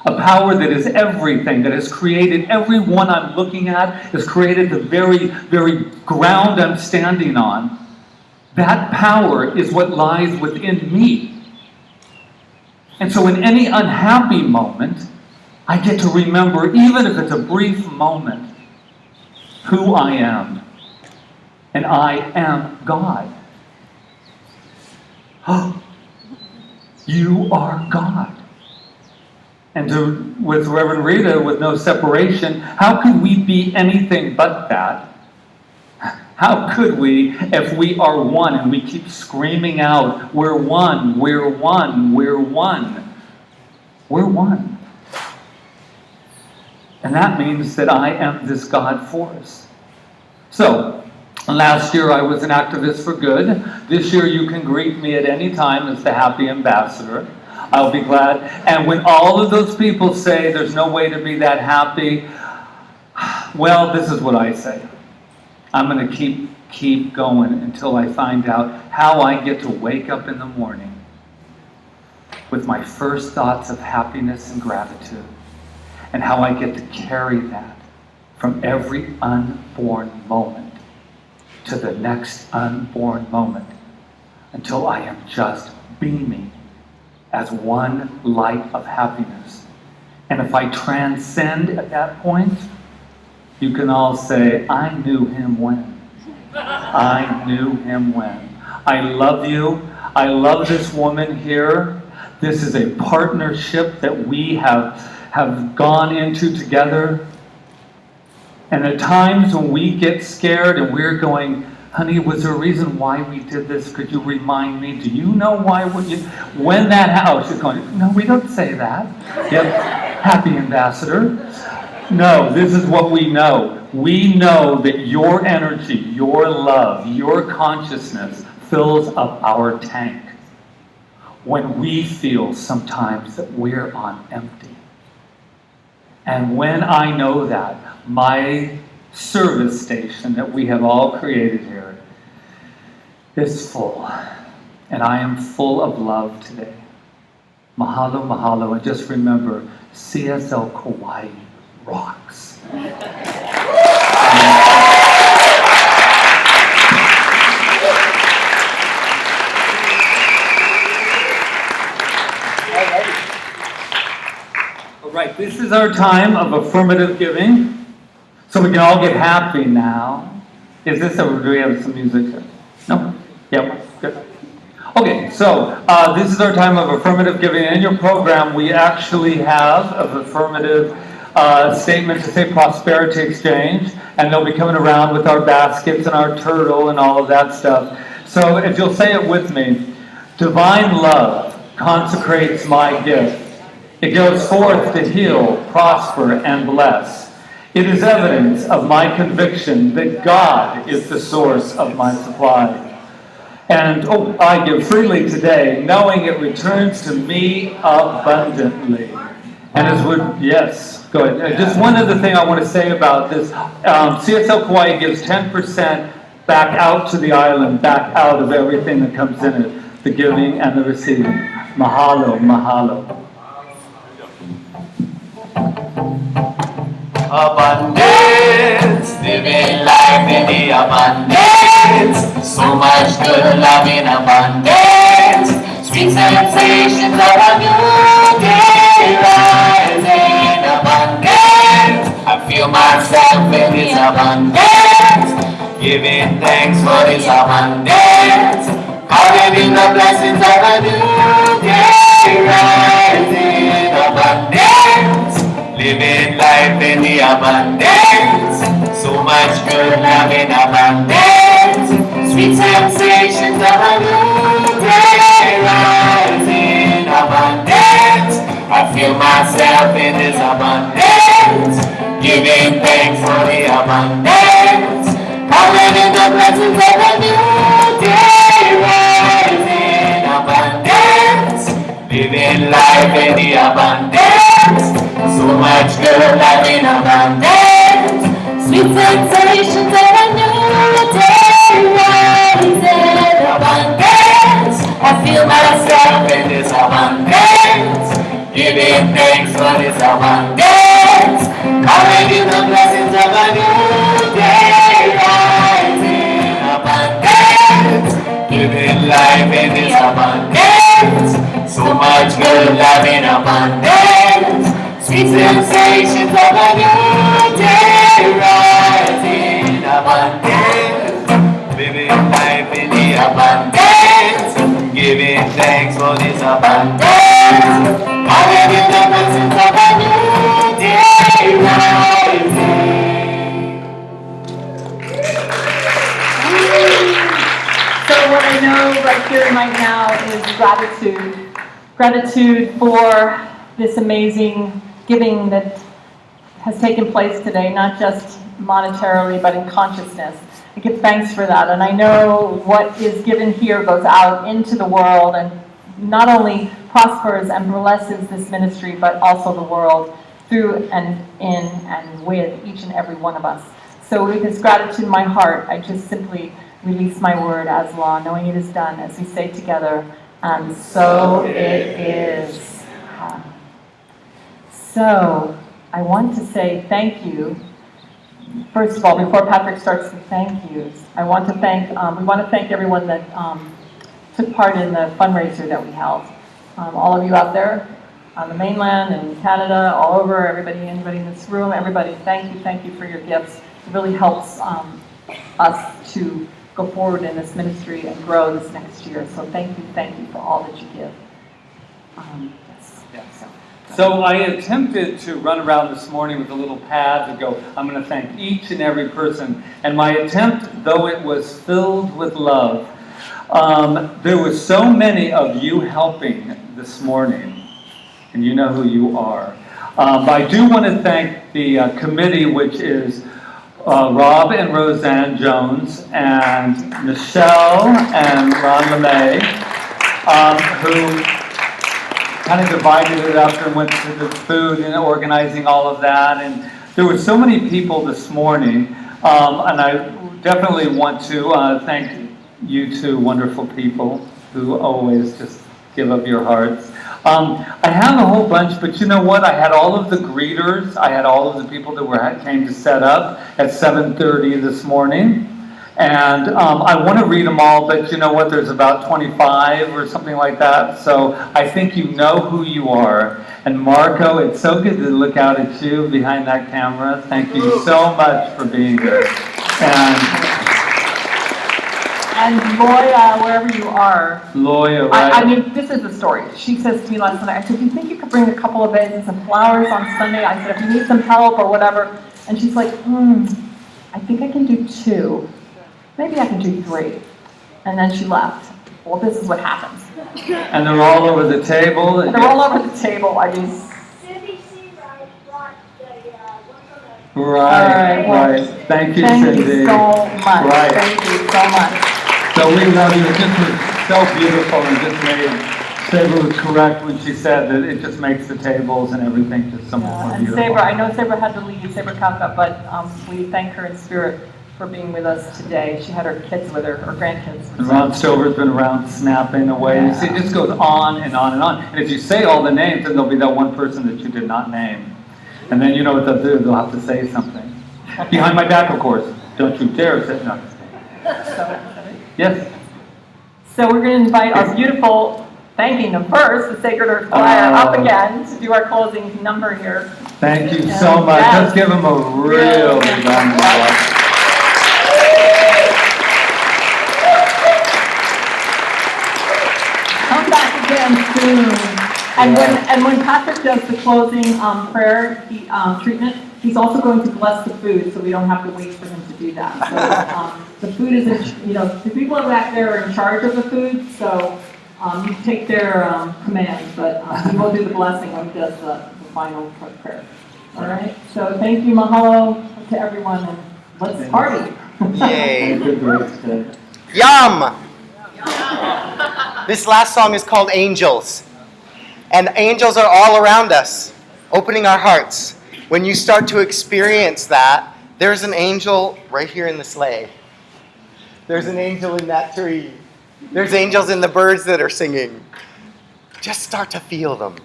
A power that is everything, that has created everyone I'm looking at, has created the very, very ground I'm standing on. That power is what lies within me. And so in any unhappy moment, I get to remember, even if it's a brief moment, who I am. And I am God. Oh, you are God. And with Reverend Rita, with no separation, how could we be anything but that? How could we if we are one and we keep screaming out, we're one, we're one, we're one. We're one. And that means that I am this God force. So, last year I was an activist for good. This year you can greet me at any time as the happy ambassador. I'll be glad. And when all of those people say there's no way to be that happy, well, this is what I say. I'm going to keep going until I find out how I get to wake up in the morning with my first thoughts of happiness and gratitude, and how I get to carry that from every unborn moment to the next unborn moment until I am just beaming as one light of happiness. And if I transcend at that point, you can all say, I knew him when. I knew him when. I love you. I love this woman here. This is a partnership that we have gone into together. And at times when we get scared and we're going, honey, was there a reason why we did this? Could you remind me? Do you know why? When that house is going, no, we don't say that. Yep, happy ambassador. No, this is what we know. We know that your energy, your love, your consciousness fills up our tank when we feel sometimes that we're on empty. And when I know that, my service station that we have all created here is full. And I am full of love today. Mahalo, mahalo. And just remember, CSL Kaua'i rocks. All right, this is our time of affirmative giving. So we can all get happy now. Is this, or do we have some music here? No? Yep, good. Okay, so this is our time of affirmative giving. In your program, we actually have an affirmative statement to say prosperity exchange, and they'll be coming around with our baskets and our turtle and all of that stuff. So if you'll say it with me, divine love consecrates my gift. It goes forth to heal, prosper, and bless. It is evidence of my conviction that God is the source of my supply. And I give freely today, knowing it returns to me abundantly. And as yes, go ahead. Just one other thing I want to say about this. CSL Kaua'i gives 10% back out to the island, back out of everything that comes in it, the giving and the receiving. Mahalo, mahalo. Abundance, living life in the abundance. So much good love in abundance. Sweet sensations of a new day rise in abundance. I feel myself in this abundance, giving thanks for this abundance. Calling in the blessings of a new day rise in abundance. Living life in the abundance. So much good love in abundance. Sweet sensations of a new day rise in abundance. I feel myself in this abundance, giving thanks for the abundance. Calling in the blessings of a new day rise in abundance. Living life in the abundance. So much good love in abundance. Sweet sensations of a new day rise in abundance. I feel myself in this abundance, giving thanks for this abundance. Calling in the blessings of a new day rise in abundance. Living life in this abundance. So much good love in abundance. Sweet sensations of a new day rise in abundance. Living life in the abundance, giving thanks for this abundance. Calling in the blessings of a new day rising. So what I know right here and right now is gratitude. Gratitude for this amazing giving that has taken place today, not just monetarily, but in consciousness. I give thanks for that. And I know what is given here goes out into the world and not only prospers and blesses this ministry, but also the world through and in and with each and every one of us. So with this gratitude in my heart, I just simply release my word as law, knowing it is done, as we say together, and so it is. So, I want to say thank you. First of all, before Patrick starts the thank yous, we want to thank everyone that took part in the fundraiser that we held. all of you out there on the mainland and Canada, all over, anybody in this room, everybody, thank you for your gifts. It really helps us to go forward in this ministry and grow this next year. So thank you for all that you give. So I attempted to run around this morning with a little pad to go, I'm going to thank each and every person. And my attempt, though it was filled with love, there were so many of you helping this morning. And you know who you are. But I do want to thank the committee, which is Rob and Roseanne Jones, and Michelle and Ron LeMay, who kind of divided it up and went to the food and organizing all of that. And there were so many people this morning. And I definitely want to thank you two wonderful people who always just give up your hearts. I have a whole bunch, but you know what? I had all of the greeters. I had all of the people that came to set up at 7:30 this morning. And I want to read them all, but you know what? There's about 25 or something like that. So I think you know who you are. And Marco, it's so good to look out at you behind that camera. Thank you so much for being here. And Loya, wherever you are. Loya, right? I mean, this is the story. She says to me last night, I said, do you think you could bring a couple of vases and flowers on Sunday? I said, if you need some help or whatever. And she's like, I think I can do 2. Maybe I can do 3. And then she left. Well, this is what happens. And they're all over the table. They're all over the table. I mean. Right. Thank you, Cindy. Thank you so much. Right. Thank you so much. So we love you. It just was so beautiful and just made, Sabre was correct when she said that it just makes the tables and everything just so much more And beautiful. Sabre, I know Sabre had to leave, Sabre Kaua'i, but we thank her in spirit for being with us today. She had her kids with her, her grandkids. And Ron Stover's been around snapping away. Yeah. See, it just goes on and on and on. And if you say all the names, then there'll be that one person that you did not name. And then you know what they'll do. They'll have to say something. Behind my back, of course. Don't you dare say no. Yes? So we're going to invite our beautiful, thanking them first, the Sacred Earth Choir up again to do our closing number here. Thank you so much. Yes. Let's give them a real big round of applause. Come back again soon. And when Patrick does the closing prayer treatment, he's also going to bless the food, so we don't have to wait for him to do that. So the food is, the people back there are in charge of the food, so you take their command, but he will do the blessing when he does the final prayer. All right. So thank you, mahalo to everyone, and let's party. Yay. Yum! This last song is called Angels. And angels are all around us, opening our hearts. When you start to experience that, there's an angel right here in the sleigh. There's an angel in that tree. There's angels in the birds that are singing. Just start to feel them.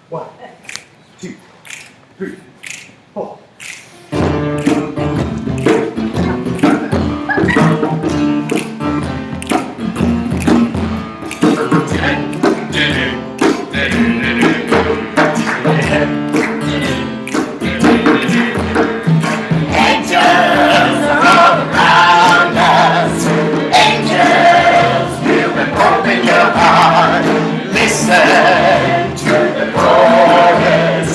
One, 2, 3, 4. Listen to the chorus.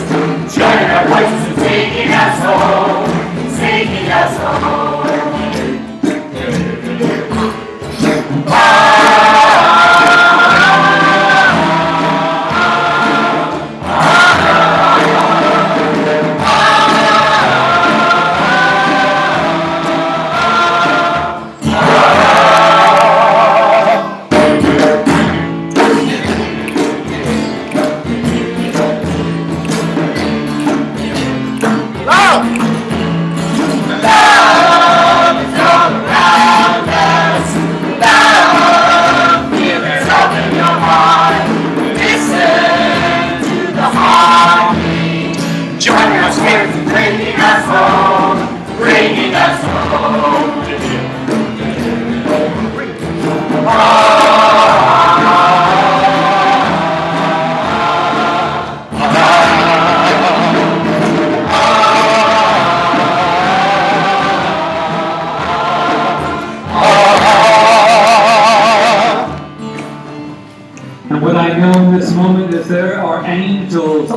Join our voices in singing us home, singing us home. Love!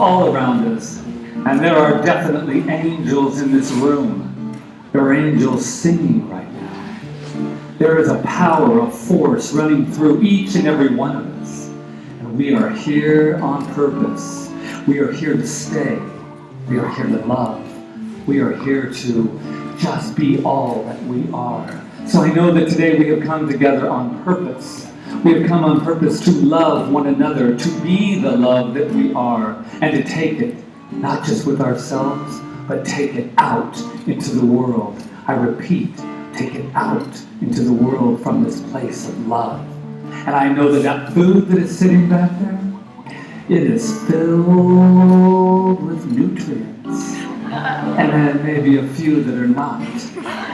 all around us. And there are definitely angels in this room. There are angels singing right now. There is a power, a force running through each and every one of us. And we are here on purpose. We are here to stay. We are here to love. We are here to just be all that we are. So I know that today we have come together on purpose. We have come on purpose to love one another, to be the love that we are, and to take it, not just with ourselves, but take it out into the world. I repeat, take it out into the world from this place of love. And I know that that food that is sitting back there, it is filled with nutrients. And then maybe a few that are not.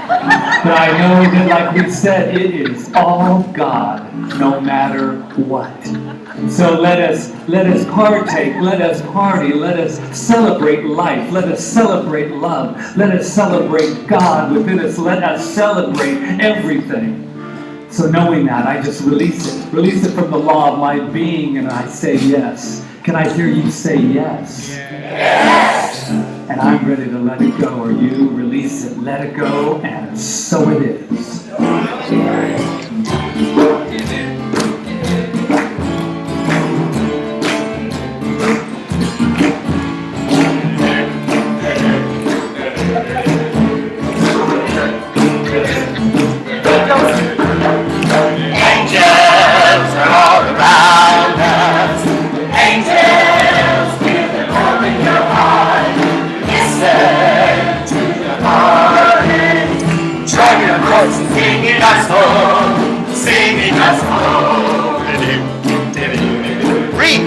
But I know that, like we said, it is all God, no matter what. So let us partake, let us party, let us celebrate life, let us celebrate love, let us celebrate God within us, let us celebrate everything. So knowing that, I just release it from the law of my being, and I say yes. Can I hear you say yes? Yes! And I'm ready to let it go. Are you? Release it, let it go, and so it is. Angels are all around us. Angels, feel them all in your heart. Listen to the heartache. Join your voices, singing us home, singing us home. Read.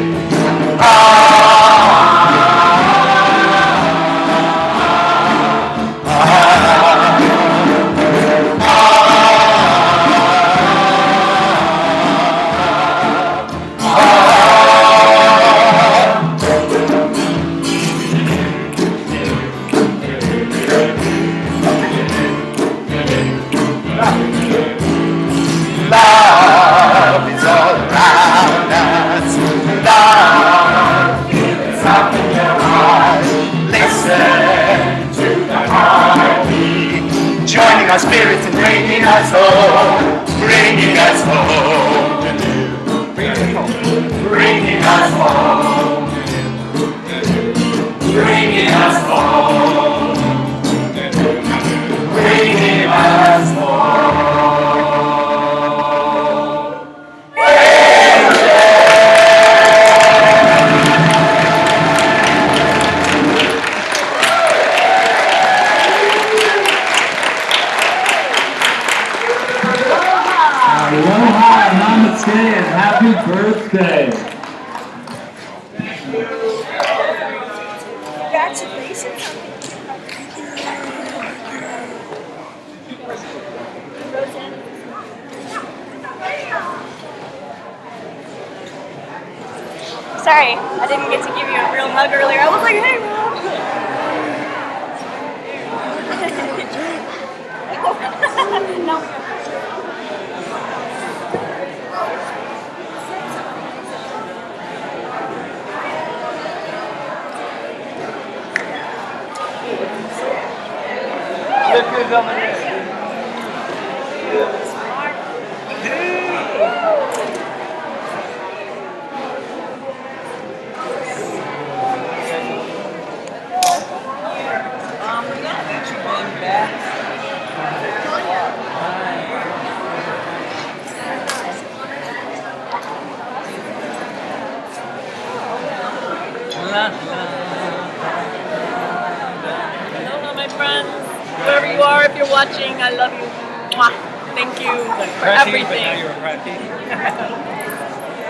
Love is all around us. Love is up in your heart. Listen to the heartbeat, joining our spirits and bringing us home, bringing us home, bringing us home, bringing us home, bringing us home. Aloha, namaste, and happy birthday. Congratulations. Sorry, I didn't get to give you a real hug earlier. I was like, hey, Mom. No. Hello, my friends. Wherever you are, if you're watching, I love you. Mwah. Thank you for everything.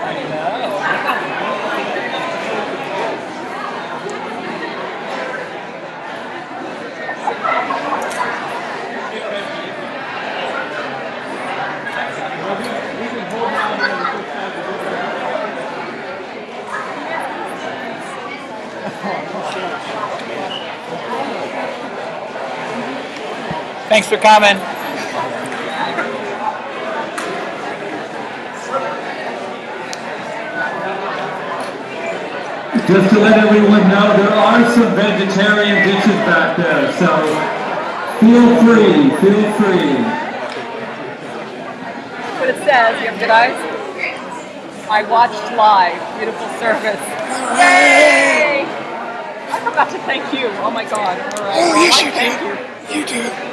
I know. Thanks for coming. Just to let everyone know, there are some vegetarian dishes back there, so feel free, feel free. What it says, you have good eyes? I watched live, beautiful service. Yay! I forgot to thank you. Oh my God. All right. Oh, yes, you Thank did. you. You did.